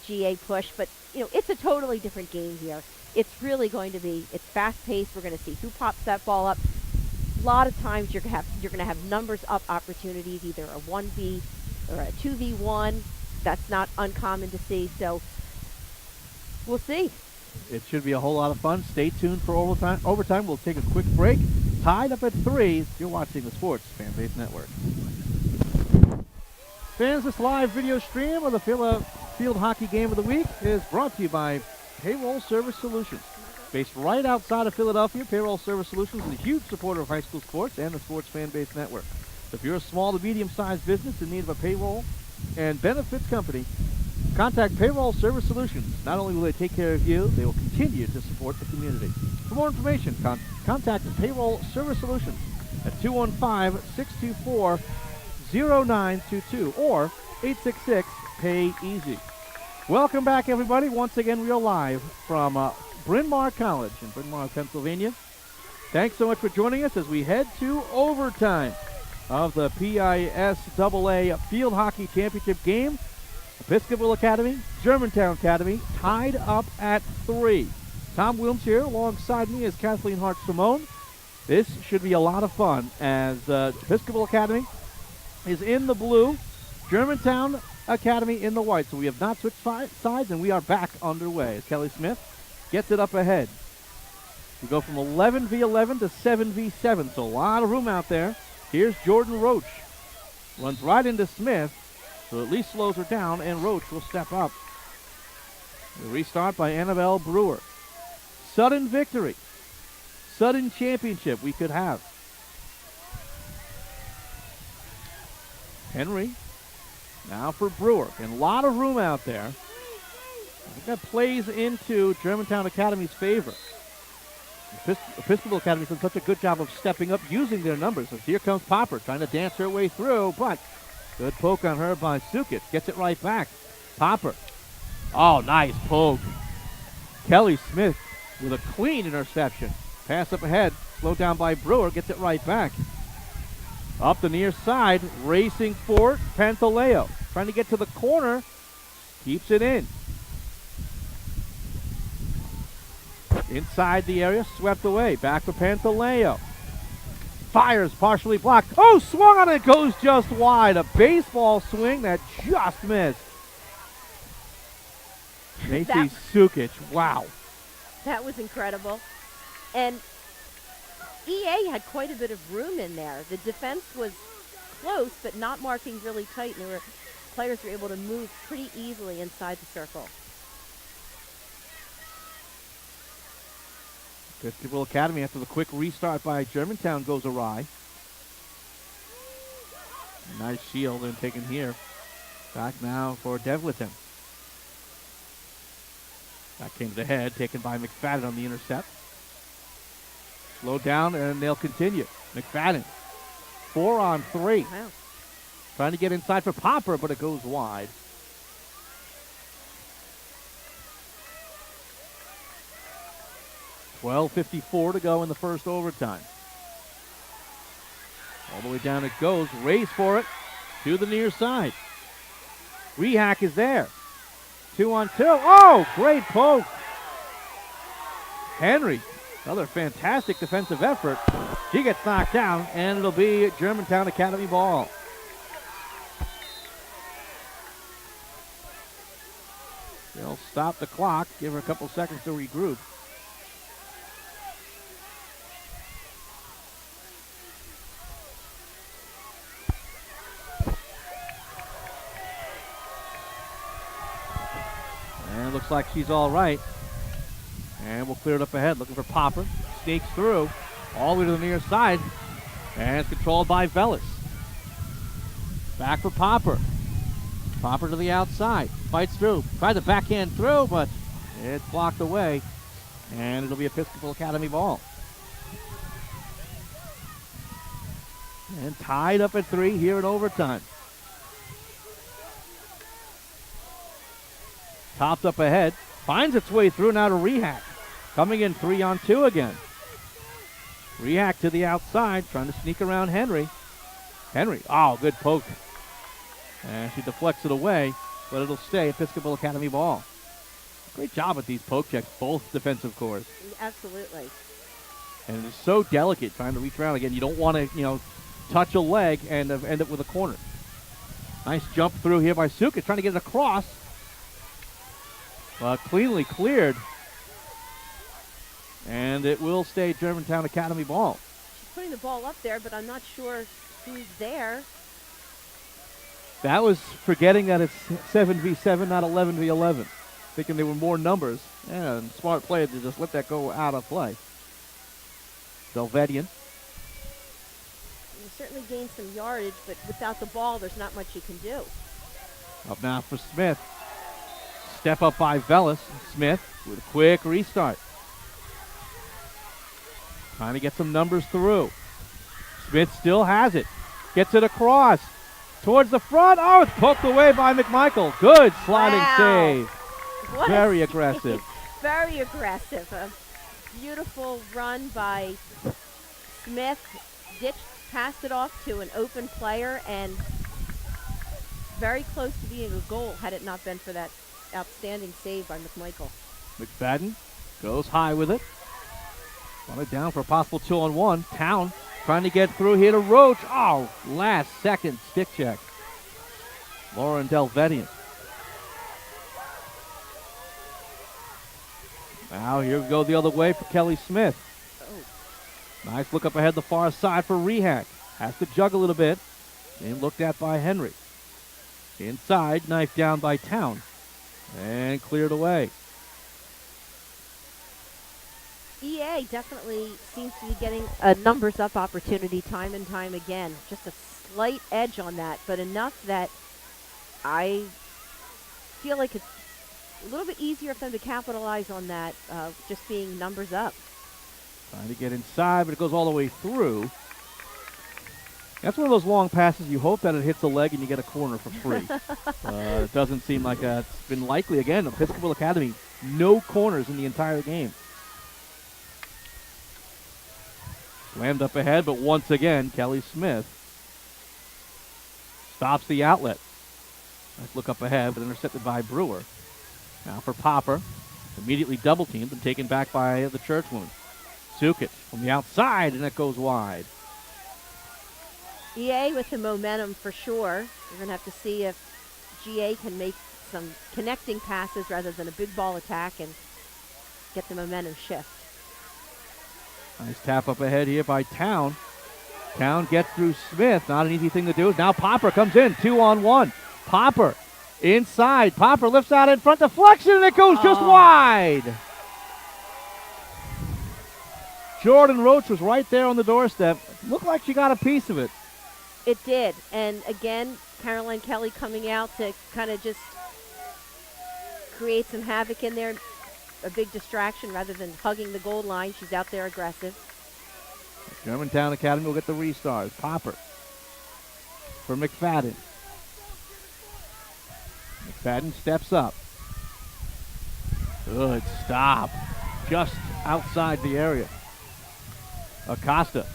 GA push. But, it's a totally different game here. It's really going to be, it's fast-paced. We're going to see who pops that ball up. A lot of times you're going to have numbers up opportunities, either a 1v or a 2v1. That's not uncommon to see. So we'll see. It should be a whole lot of fun. Stay tuned for overtime. We'll take a quick break. Tied up at 3. You're watching the Sports Fan Base Network. Fans, this live video stream of the Phila Field Hockey Game of the Week is brought to you by Payroll Service Solutions. Based right outside of Philadelphia, Payroll Service Solutions is a huge supporter of high school sports and the Sports Fan Base Network. If you're a small to medium-sized business in need of a payroll and benefits company, contact Payroll Service Solutions. Not only will they take care of you, they will continue to support the community. For more information, contact Payroll Service Solutions at 215-624-0922 or 866-PAY-EASY. Welcome back, everybody. Once again, we are live from Bryn Mawr College in Bryn Mawr, Pennsylvania. Thanks so much for joining us as we head to overtime of the PAISAA Field Hockey Championship game. Episcopal Academy, Germantown Academy, tied up at 3. Tom Wilms here. Alongside me is Kathleen Hart-Simone. This should be a lot of fun as Episcopal Academy is in the blue. Germantown Academy in the white. So we have not switched sides, and we are back underway as Kelly Smith gets it up ahead. We go from 11v11 to 7v7, so a lot of room out there. Here's Jordan Roach. Runs right into Smith, so at least slows her down, and Roach will step up. The restart by Annabelle Brewer. Sudden victory. Sudden championship we could have. Henry now for Brewer. And a lot of room out there. I think that plays into Germantown Academy's favor. Episcopal Academy has done such a good job of stepping up using their numbers. As here comes Popper trying to dance her way through, but good poke on her by Sukic. Gets it right back. Popper. Oh, nice poke. Kelly Smith with a clean interception. Pass up ahead. Slowed down by Brewer. Gets it right back. Up the near side. Racing for it. Pantaleo. Trying to get to the corner. Keeps it in. Inside the area, swept away. Back for Pantaleo. Fires, partially blocked. Oh, swung on it, goes just wide. A baseball swing that just missed. Macy Sukic, wow. That was incredible. And EA had quite a bit of room in there. The defense was close, but not marking really tight, and players were able to move pretty easily inside the circle. Episcopal Academy, after the quick restart by Germantown, goes awry. Nice shield and taken here. Back now for Devleton. That came to the head, taken by McFadden on the intercept. Slowed down, and they'll continue. McFadden, 4-on-3. Wow. Trying to get inside for Popper, but it goes wide. $12:54 to go in the first overtime. All the way down it goes. Race for it to the near side. Rehack is there. 2-on-2. Oh, great poke. Henry, another fantastic defensive effort. She gets knocked down, and it'll be Germantown Academy ball. They'll stop the clock, give her a couple seconds to regroup. And looks like she's all right. And we'll clear it up ahead. Looking for Popper. Sneaks through. All the way to the near side. And it's controlled by Velas. Back for Popper. Popper to the outside. Fights through. Tried to backhand through, but it's blocked away. And it'll be Episcopal Academy ball. And tied up at 3 here in overtime. Topped up ahead. Finds its way through now to Rehack. Coming in 3-on-2 again. Rehack to the outside, trying to sneak around Henry. Henry, oh, good poke. And she deflects it away, but it'll stay Episcopal Academy ball. Great job at these poke checks, both defensive cores. Absolutely. And it's so delicate trying to reach around again. You don't want to, touch a leg and end up with a corner. Nice jump through here by Sukic, trying to get it across. Cleanly cleared. And it will stay Germantown Academy ball. She's putting the ball up there, but I'm not sure who's there. That was forgetting that it's 7v7, not 11v11. Thinking there were more numbers. And smart play to just let that go out of play. Delvedian. You certainly gained some yardage, but without the ball, there's not much you can do. Up now for Smith. Step up by Velas. Smith with a quick restart. Trying to get some numbers through. Smith still has it. Gets it across. Towards the front. Oh, it's poked away by McMichael. Good sliding save. What Very aggressive. Very aggressive. A beautiful run by Smith. Passed it off to an open player, and very close to being a goal had it not been for that outstanding save by McMichael. McFadden goes high with it. Want it down for a possible 2-on-1. Town trying to get through here to Roach. Oh, last second stick check. Lauren Delvedian. Now here we go the other way for Kelly Smith. Oh. Nice look up ahead the far side for Rehak. Has to jug a little bit. Being looked at by Henry. Inside, knife down by Town. And cleared away. EA definitely seems to be getting a numbers up opportunity time and time again. Just a slight edge on that, but enough that I feel like it's a little bit easier for them to capitalize on that, just being numbers up. Trying to get inside, but it goes all the way through. That's one of those long passes you hope that it hits a leg and you get a corner for free. It doesn't seem like that's been likely. Again, Episcopal Academy, no corners in the entire game. Slammed up ahead, but once again, Kelly Smith stops the outlet. Nice look up ahead, but intercepted by Brewer. Now for Popper. Immediately double teamed and taken back by the Churchwoman. Sukic from the outside, and it goes wide. EA with the momentum for sure. We're going to have to see if GA can make some connecting passes rather than a big ball attack and get the momentum shift. Nice tap up ahead here by Town. Town gets through Smith. Not an easy thing to do. Now Popper comes in. 2-on-1. Popper inside. Popper lifts out in front. Deflection, and it goes just wide. Jordan Roach was right there on the doorstep. Looked like she got a piece of it. It did. And again, Caroline Kelly coming out to kind of just create some havoc in there. A big distraction rather than hugging the goal line. She's out there aggressive. Germantown Academy will get the restars. Popper for McFadden. McFadden steps up. Good stop. Just outside the area. Acosta.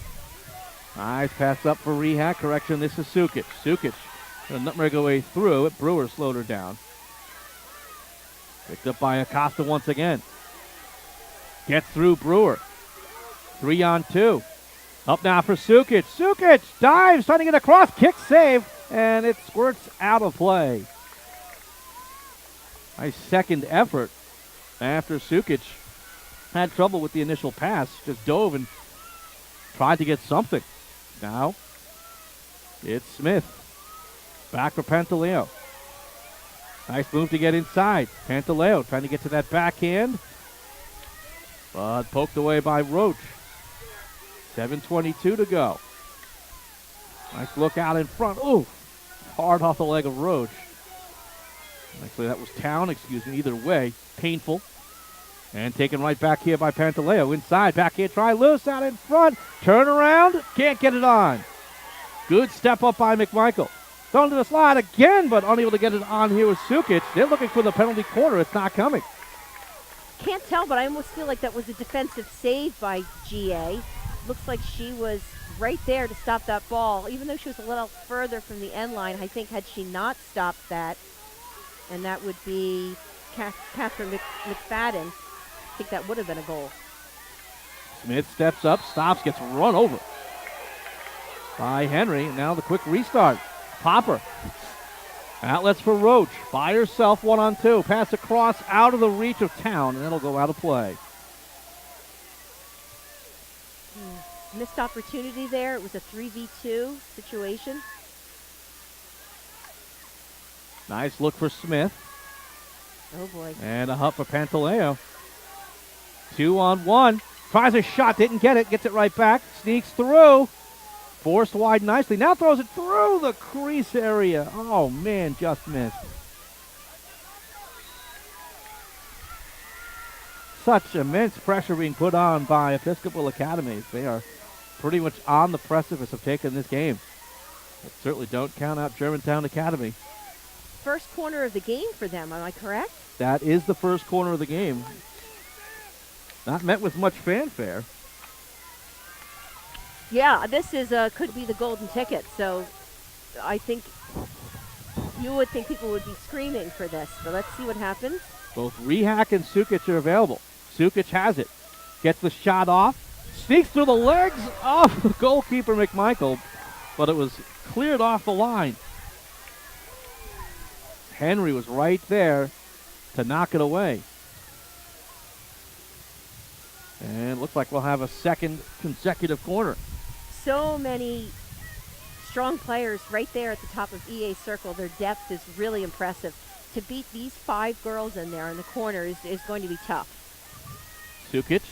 Nice pass up for Rehak. Correction, this is Sukic. Sukic gonna nutmeg her way through it. Brewer slowed her down. Picked up by Acosta once again. Gets through Brewer. 3-on-2. Up now for Sukic. Sukic dives, trying to get across. Kick save, and it squirts out of play. Nice second effort after Sukic had trouble with the initial pass. Just dove and tried to get something. Now it's Smith. Back for Pantaleo. Nice move to get inside. Pantaleo trying to get to that backhand. But poked away by Roach. 7:22 to go. Nice look out in front. Ooh, hard off the leg of Roach. Actually, that was Town, excuse me. Either way, painful. And taken right back here by Pantaleo. Inside, back here, try loose out in front. Turn around, can't get it on. Good step up by McMichael. Thrown to the slide again, but unable to get it on here with Sukic. They're looking for the penalty corner. It's not coming. Can't tell, but I almost feel like that was a defensive save by GA. Looks like she was right there to stop that ball. Even though she was a little further from the end line, I think had she not stopped that, and that would be Catherine McFadden, I think that would have been a goal. Smith steps up, stops, gets run over by Henry. Now the quick restart. Popper. Outlets for Roach. By herself, 1-on-2. Pass across out of the reach of Town, and it'll go out of play. Missed opportunity there. It was a 3v2 situation. Nice look for Smith. Oh, boy. And a hut for Pantaleo. 2-on-1. Tries a shot, didn't get it. Gets it right back. Sneaks through. Forced wide nicely. Now throws it through the crease area. Oh, man, just missed. Such immense pressure being put on by Episcopal Academy. They are pretty much on the precipice of taking this game. But certainly don't count out Germantown Academy. First corner of the game for them, am I correct? That is the first corner of the game. Not met with much fanfare. Yeah, this is could be the golden ticket. So I think you would think people would be screaming for this. So let's see what happens. Both Rehak and Sukic are available. Sukic has it. Gets the shot off. Sneaks through the legs of the goalkeeper McMichael. But it was cleared off the line. Henry was right there to knock it away. And looks like we'll have a second consecutive corner. So many strong players right there at the top of EA's circle. Their depth is really impressive. To beat these 5 girls in there in the corners is going to be tough. Sukic,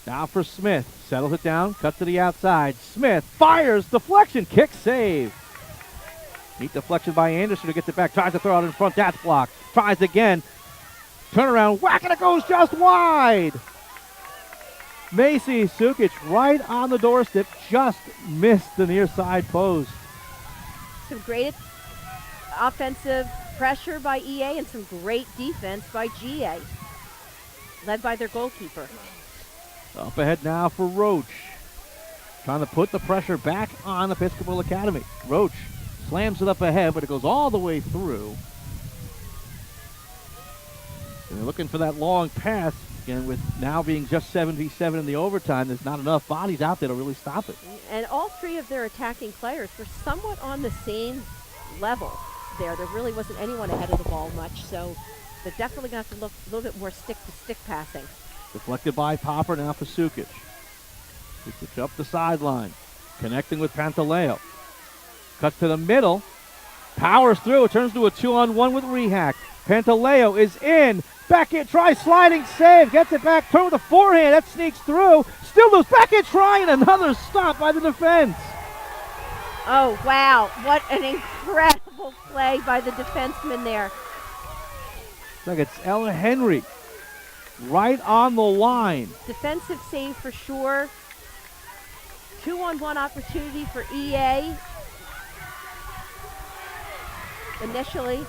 now for Smith. Settles it down, cuts to the outside. Smith fires, deflection, kick, save. Neat deflection by Anderson who gets it back. Tries to throw it in front, that's blocked. Tries again. Turn around, whack, and it goes just wide. Macy Sukic right on the doorstep, just missed the near side post. Some great offensive pressure by EA and some great defense by GA, led by their goalkeeper. Up ahead now for Roach. Trying to put the pressure back on Episcopal Academy. Roach slams it up ahead, but it goes all the way through. And they're looking for that long pass. Again, with now being just 7v7 in the overtime, there's not enough bodies out there to really stop it. And all 3 of their attacking players were somewhat on the same level there. There really wasn't anyone ahead of the ball much, so they're definitely going to have to look a little bit more stick-to-stick passing. Deflected by Popper, now for Sukic. Sukic up the sideline, connecting with Pantaleo. Cuts to the middle, powers through, it turns to a 2-on-1 with Rehack. Pantaleo is in, back in, tries sliding save, gets it back, turn with a forehand, that sneaks through, still loose, back in, try, and another stop by the defense. Oh, wow, what an incredible play by the defenseman there. Looks like it's Ella Henry right on the line. Defensive save for sure. 2-on-1 opportunity for EA. Initially.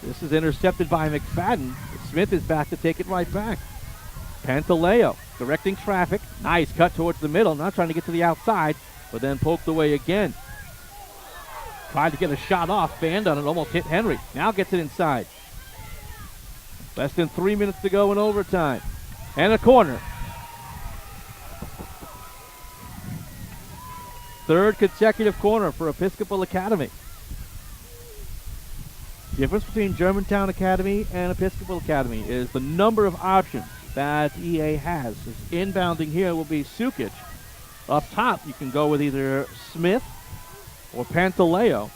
This is intercepted by McFadden. Smith is back to take it right back. Pantaleo directing traffic. Nice cut towards the middle. Not trying to get to the outside, but then poked away again. Tried to get a shot off. Banned on it. Almost hit Henry. Now gets it inside. Less than 3 minutes to go in overtime. And a corner. Third consecutive corner for Episcopal Academy. The difference between Germantown Academy and Episcopal Academy is the number of options that EA has. As inbounding here will be Sukic. Up top, you can go with either Smith or Pantaleo.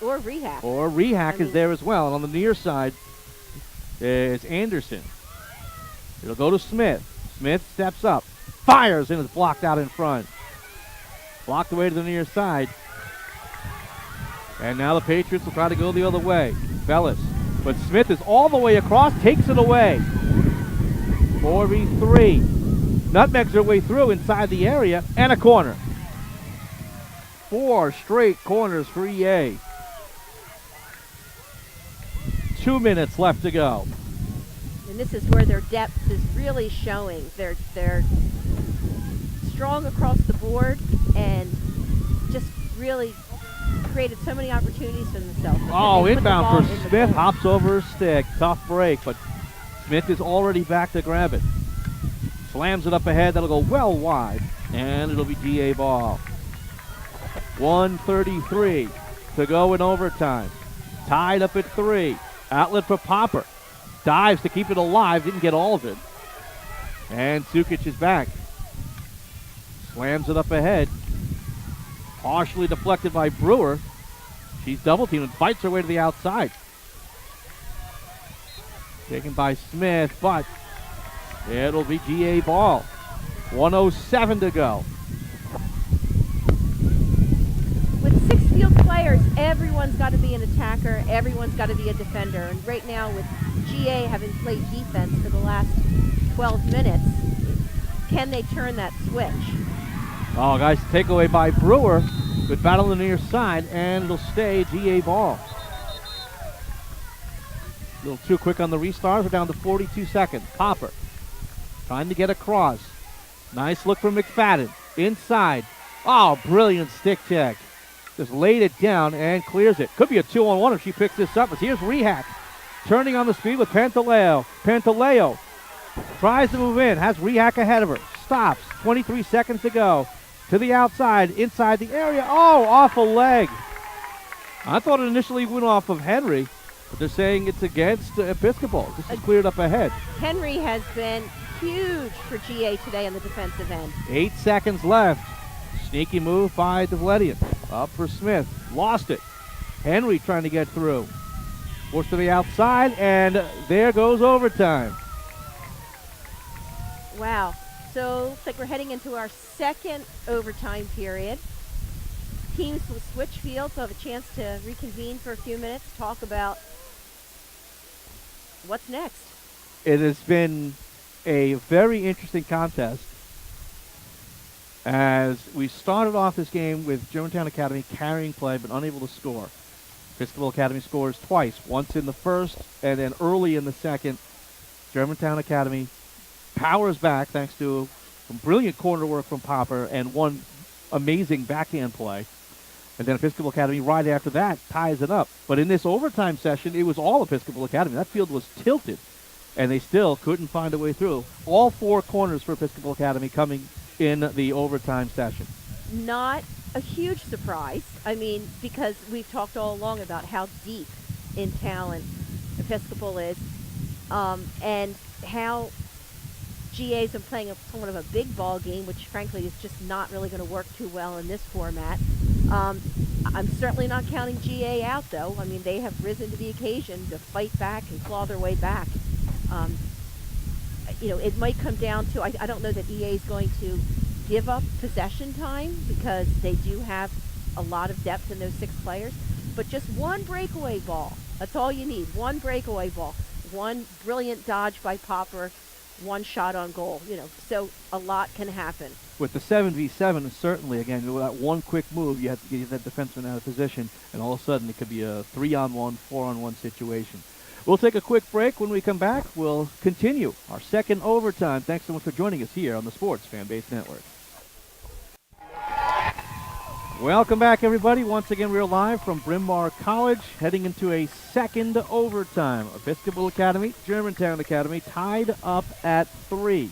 Or Rehack. Or Rehack is there as well. And on the near side is Anderson. It'll go to Smith. Smith steps up, fires, and is blocked out in front. Blocked away to the near side. And now the Patriots will try to go the other way. Bellis. But Smith is all the way across, takes it away. 4v3. Nutmegs their way through inside the area, and a corner. 4 straight corners for EA. 2 minutes left to go. And this is where their depth is really showing. They're strong across the board and just really created so many opportunities for themselves. Oh, inbound for Smith. Hops over her stick. Tough break, but Smith is already back to grab it. Slams it up ahead. That'll go well wide, and it'll be GA ball. 1:33 to go in overtime. Tied up at 3. Outlet for Popper. Dives to keep it alive. Didn't get all of it. And Sukic is back. Slams it up ahead. Partially deflected by Brewer. She's double teamed and fights her way to the outside. Taken by Smith, but it'll be GA ball. 1:07 to go. With 6 field players, everyone's got to be an attacker, everyone's got to be a defender. And right now with GA having played defense for the last 12 minutes, can they turn that switch? Oh, guys, takeaway by Brewer. Good battle on the near side, and it'll stay GA ball. A little too quick on the restart. We're down to 42 seconds. Popper trying to get across. Nice look from McFadden. Inside. Oh, brilliant stick check. Just laid it down and clears it. Could be a 2-on-1 if she picks this up. But here's Rehack turning on the speed with Pantaleo. Pantaleo tries to move in. Has Rehack ahead of her. Stops. 23 seconds to go. To the outside, inside the area. Oh, off a leg. I thought it initially went off of Henry, but they're saying it's against Episcopal. This is cleared up ahead. Henry has been huge for GA today on the defensive end. 8 seconds left. Sneaky move by Devletian. Up for Smith. Lost it. Henry trying to get through. Forced to the outside, and there goes overtime. Wow. So looks like we're heading into our second overtime period. Teams will switch fields. We'll have a chance to reconvene for a few minutes, talk about what's next. It has been a very interesting contest as we started off this game with Germantown Academy carrying play but unable to score. Episcopal Academy scores twice, once in the first and then early in the second. Germantown Academy powers back thanks to some brilliant corner work from Popper and one amazing backhand play. And then Episcopal Academy right after that ties it up. But in this overtime session, it was all Episcopal Academy. That field was tilted, and they still couldn't find a way through. All 4 corners for Episcopal Academy coming in the overtime session. Not a huge surprise. I mean, because we've talked all along about how deep in talent Episcopal is, and how GA's been playing somewhat of a big ball game, which frankly is just not really going to work too well in this format. I'm certainly not counting GA out, though. I mean, they have risen to the occasion to fight back and claw their way back. It might come down to, I don't know that EA is going to give up possession time because they do have a lot of depth in those 6 players, but just one breakaway ball. That's all you need. One breakaway ball. One brilliant dodge by Popper. One shot on goal. So a lot can happen. With the 7v7, certainly, again, with that one quick move, you have to get that defenseman out of position, and all of a sudden it could be a 3-on-1, 4-on-1 situation. We'll take a quick break. When we come back, we'll continue our second overtime. Thanks so much for joining us here on the Sports Fan Base Network. Welcome back, everybody. Once again, we're live from Bryn Mawr College, heading into a second overtime. Episcopal Academy, Germantown Academy, tied up at 3.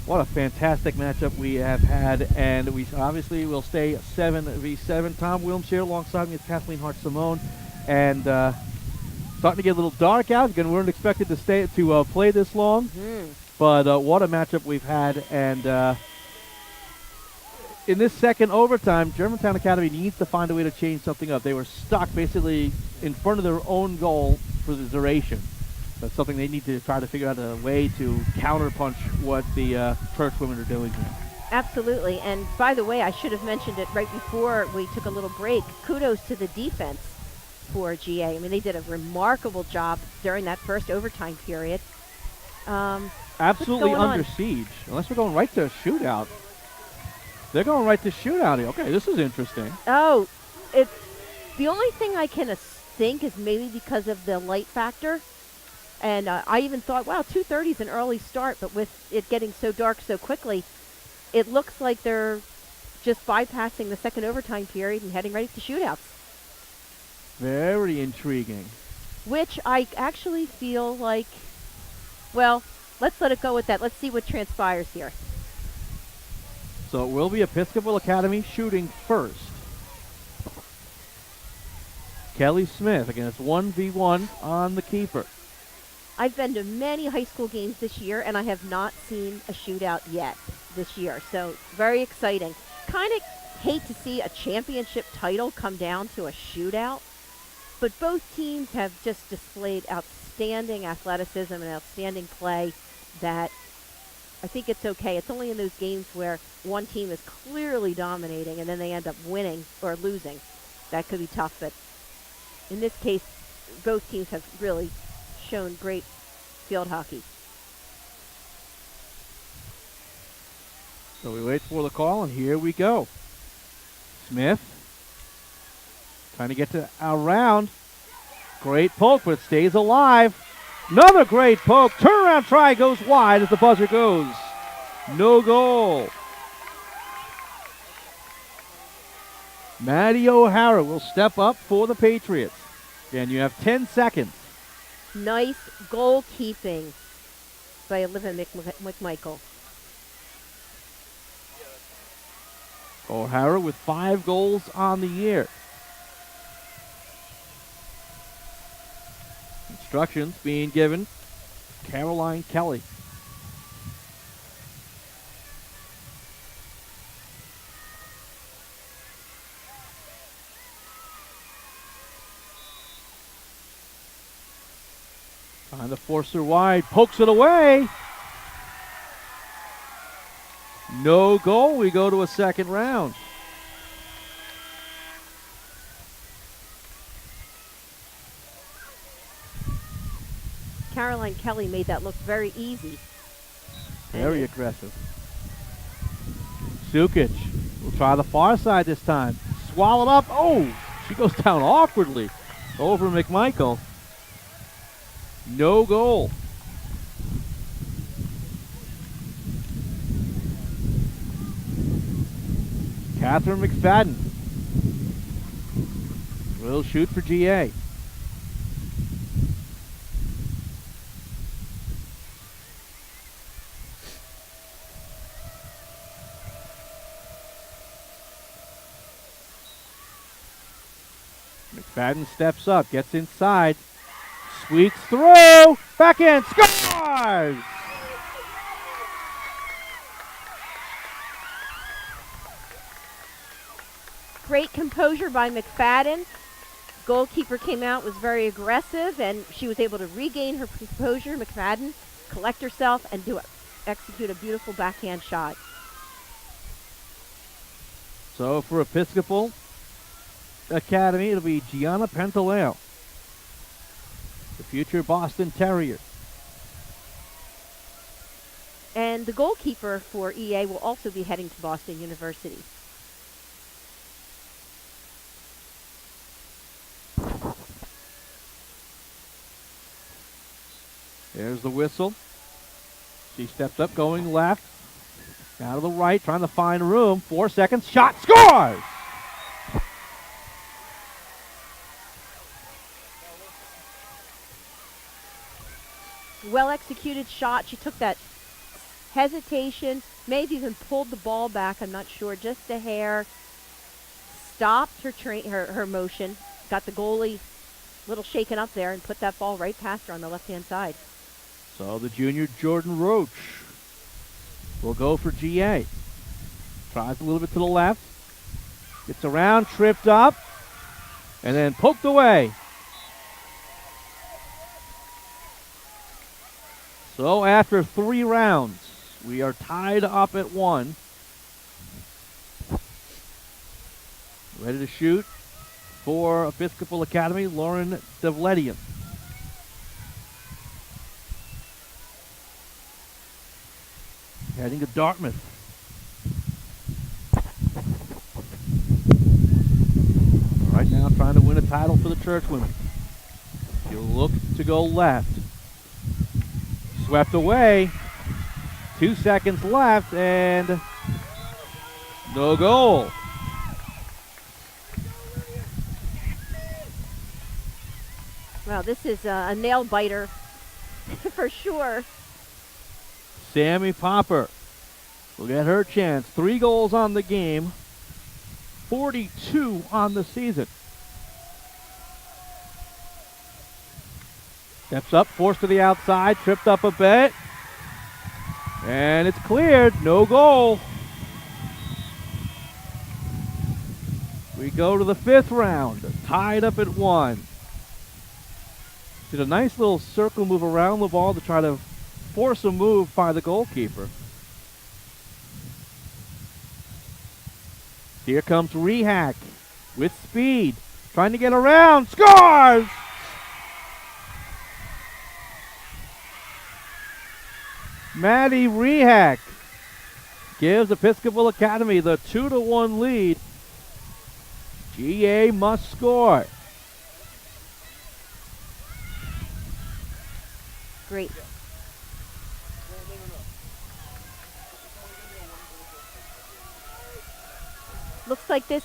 What a fantastic matchup we have had, and we obviously will stay 7v7. Tom Wilms here alongside me is Kathleen Hart-Simone, and starting to get a little dark out. Again, we weren't expected to play this long, but what a matchup we've had, and in this second overtime, Germantown Academy needs to find a way to change something up. They were stuck basically in front of their own goal for the duration. That's something they need to try to figure out a way to counterpunch what the Church women are doing here. Absolutely. And by the way, I should have mentioned it right before we took a little break. Kudos to the defense for GA. I mean, they did a remarkable job during that first overtime period. Absolutely under siege. Unless we're going right to a shootout. They're going right to shootout here. Okay, this is interesting. Oh, the only thing I can think is maybe because of the light factor. And I even thought, wow, 2:30 is an early start, but with it getting so dark so quickly, it looks like they're just bypassing the second overtime period and heading right to shootouts. Very intriguing. Which I actually feel like, well, let's let it go with that. Let's see what transpires here. So it will be Episcopal Academy shooting first. Kelly Smith, again, it's 1v1 on the keeper. I've been to many high school games this year, and I have not seen a shootout yet this year. So very exciting. Kind of hate to see a championship title come down to a shootout, but both teams have just displayed outstanding athleticism and outstanding play that I think it's okay. It's only in those games where one team is clearly dominating and then they end up winning or losing. That could be tough, but in this case, both teams have really shown great field hockey. So we wait for the call, and here we go. Smith trying to get to around. Great poke, but it stays alive. Another great poke. Turnaround try goes wide as the buzzer goes. No goal. Maddie O'Hara will step up for the Patriots. And you have 10 seconds. Nice goalkeeping by Olivia McMichael. O'Hara with 5 goals on the year. Instructions being given. Caroline Kelly. Trying to force her wide. Pokes it away. No goal. We go to a second round. Caroline Kelly made that look very easy. Very aggressive. Sukic will try the far side this time. Swallowed up. Oh, she goes down awkwardly over McMichael. No goal. Catherine McFadden will shoot for GA. McFadden steps up, gets inside, sweeps through, backhand, scores! Great composure by McFadden. Goalkeeper came out, was very aggressive, and she was able to regain her composure. McFadden collect herself and execute a beautiful backhand shot. So for Episcopal Academy, it'll be Gianna Pantaleo, the future Boston Terrier. And the goalkeeper for EA will also be heading to Boston University. There's the whistle. She steps up, going left. Now to the right, trying to find room. 4 seconds. Shot. Scores! Well-executed shot. She took that hesitation, maybe even pulled the ball back. I'm not sure. Just a hair. Stopped her motion. Got the goalie a little shaken up there and put that ball right past her on the left-hand side. So the junior Jordan Roach will go for GA. Tries a little bit to the left. Gets around, tripped up, and then poked away. So after 3 rounds, we are tied up at 1. Ready to shoot for Episcopal Academy, Lauren Devletian. Heading to Dartmouth. Right now trying to win a title for the Churchwomen. She'll look to go left. Swept away. 2 seconds left and no goal. Wow, this is a nail biter for sure. Sammy Popper will get her chance. 3 goals on the game. 42 on the season. Steps up, forced to the outside, tripped up a bit. And it's cleared. No goal. We go to the 5th round. Tied up at 1. Did a nice little circle move around the ball to try to force a move by the goalkeeper. Here comes Rehack with speed, trying to get around, scores! Maddie Rehack gives Episcopal Academy the 2-1 lead. GA must score. Great. Looks like this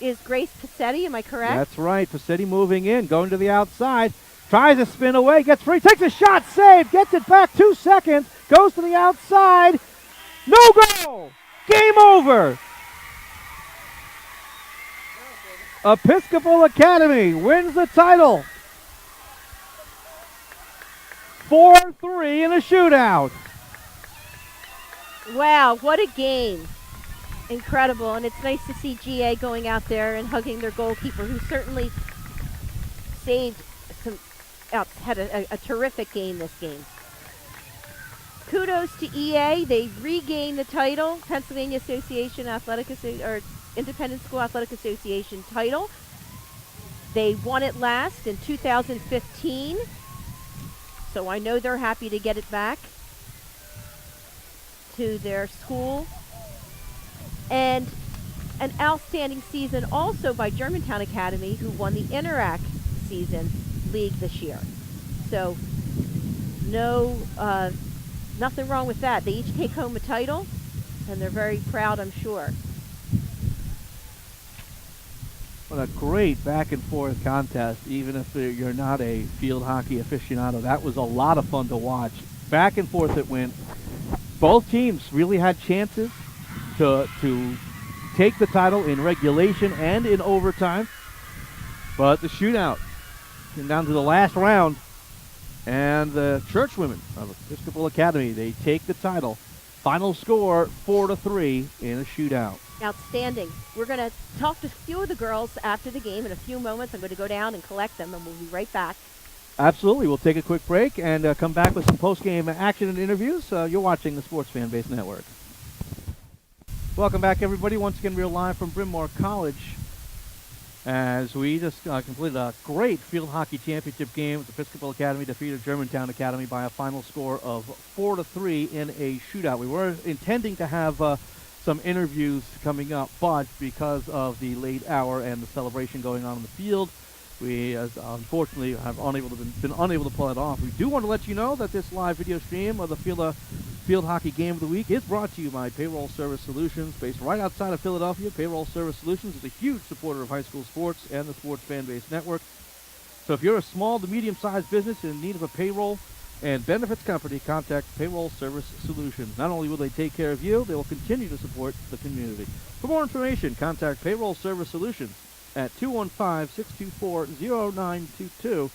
is Grace Passetti, am I correct? That's right. Passetti moving in, going to the outside. Tries to spin away, gets free, takes a shot, saved, gets it back 2 seconds, goes to the outside. No goal! Game over! Episcopal Academy wins the title. 4-3 in a shootout. Wow, what a game. Incredible. And it's nice to see GA going out there and hugging their goalkeeper, who certainly saved some, had a terrific game this game. Kudos to EA. They regained the title, Pennsylvania Association or Independent School Athletic Association title. They won it last in 2015, so I know they're happy to get it back to their school. And an outstanding season also by Germantown Academy, who won the Interac season league this year. So nothing wrong with that. They each take home a title, and they're very proud, I'm sure. What a great back-and-forth contest, even if you're not a field hockey aficionado. That was a lot of fun to watch. Back and forth it went. Both teams really had chances to take the title in regulation and in overtime. But the shootout came down to the last round, and the Churchwomen of Episcopal Academy, they take the title. Final score, 4-3 in a shootout. Outstanding. We're going to talk to a few of the girls after the game in a few moments. I'm going to go down and collect them, and we'll be right back. Absolutely. We'll take a quick break and come back with some post-game action and interviews. You're watching the Sports Fan Base Network. Welcome back, everybody. Once again, we're live from Bryn Mawr College as we just completed a great field hockey championship game with the Episcopal Academy defeated Germantown Academy by a final score of 4-3 in a shootout. We were intending to have some interviews coming up, but because of the late hour and the celebration going on in the field, we unfortunately have been unable to pull it off. We do want to let you know that this live video stream of the Phila Field Hockey Game of the Week is brought to you by Payroll Service Solutions, based right outside of Philadelphia. Payroll Service Solutions is a huge supporter of high school sports and the Sports Fan Base Network. So if you're a small to medium-sized business in need of a payroll and benefits company, contact Payroll Service Solutions. Not only will they take care of you, they will continue to support the community. For more information, contact Payroll Service Solutions at 215-624-0922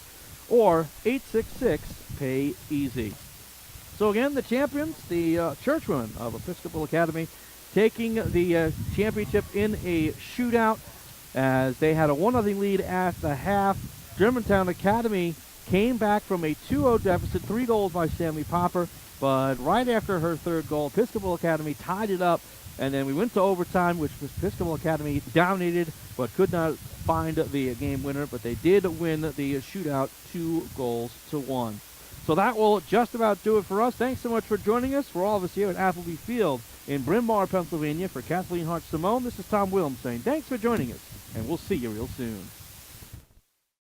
or 866-PAY-EASY. So again, the champions, the Churchwomen of Episcopal Academy, taking the championship in a shootout as they had a 1-0 lead at the half. Germantown Academy came back from a 2-0 deficit, 3 goals by Sammy Popper, but right after her third goal, Episcopal Academy tied it up, and then we went to overtime, which was Episcopal Academy dominated, but could not find the game winner, but they did win the shootout 2-1. So that will just about do it for us. Thanks so much for joining us. For all of us here at Appleby Field in Bryn Mawr, Pennsylvania, for Kathleen Hart-Simone, this is Tom Williams saying thanks for joining us, and we'll see you real soon.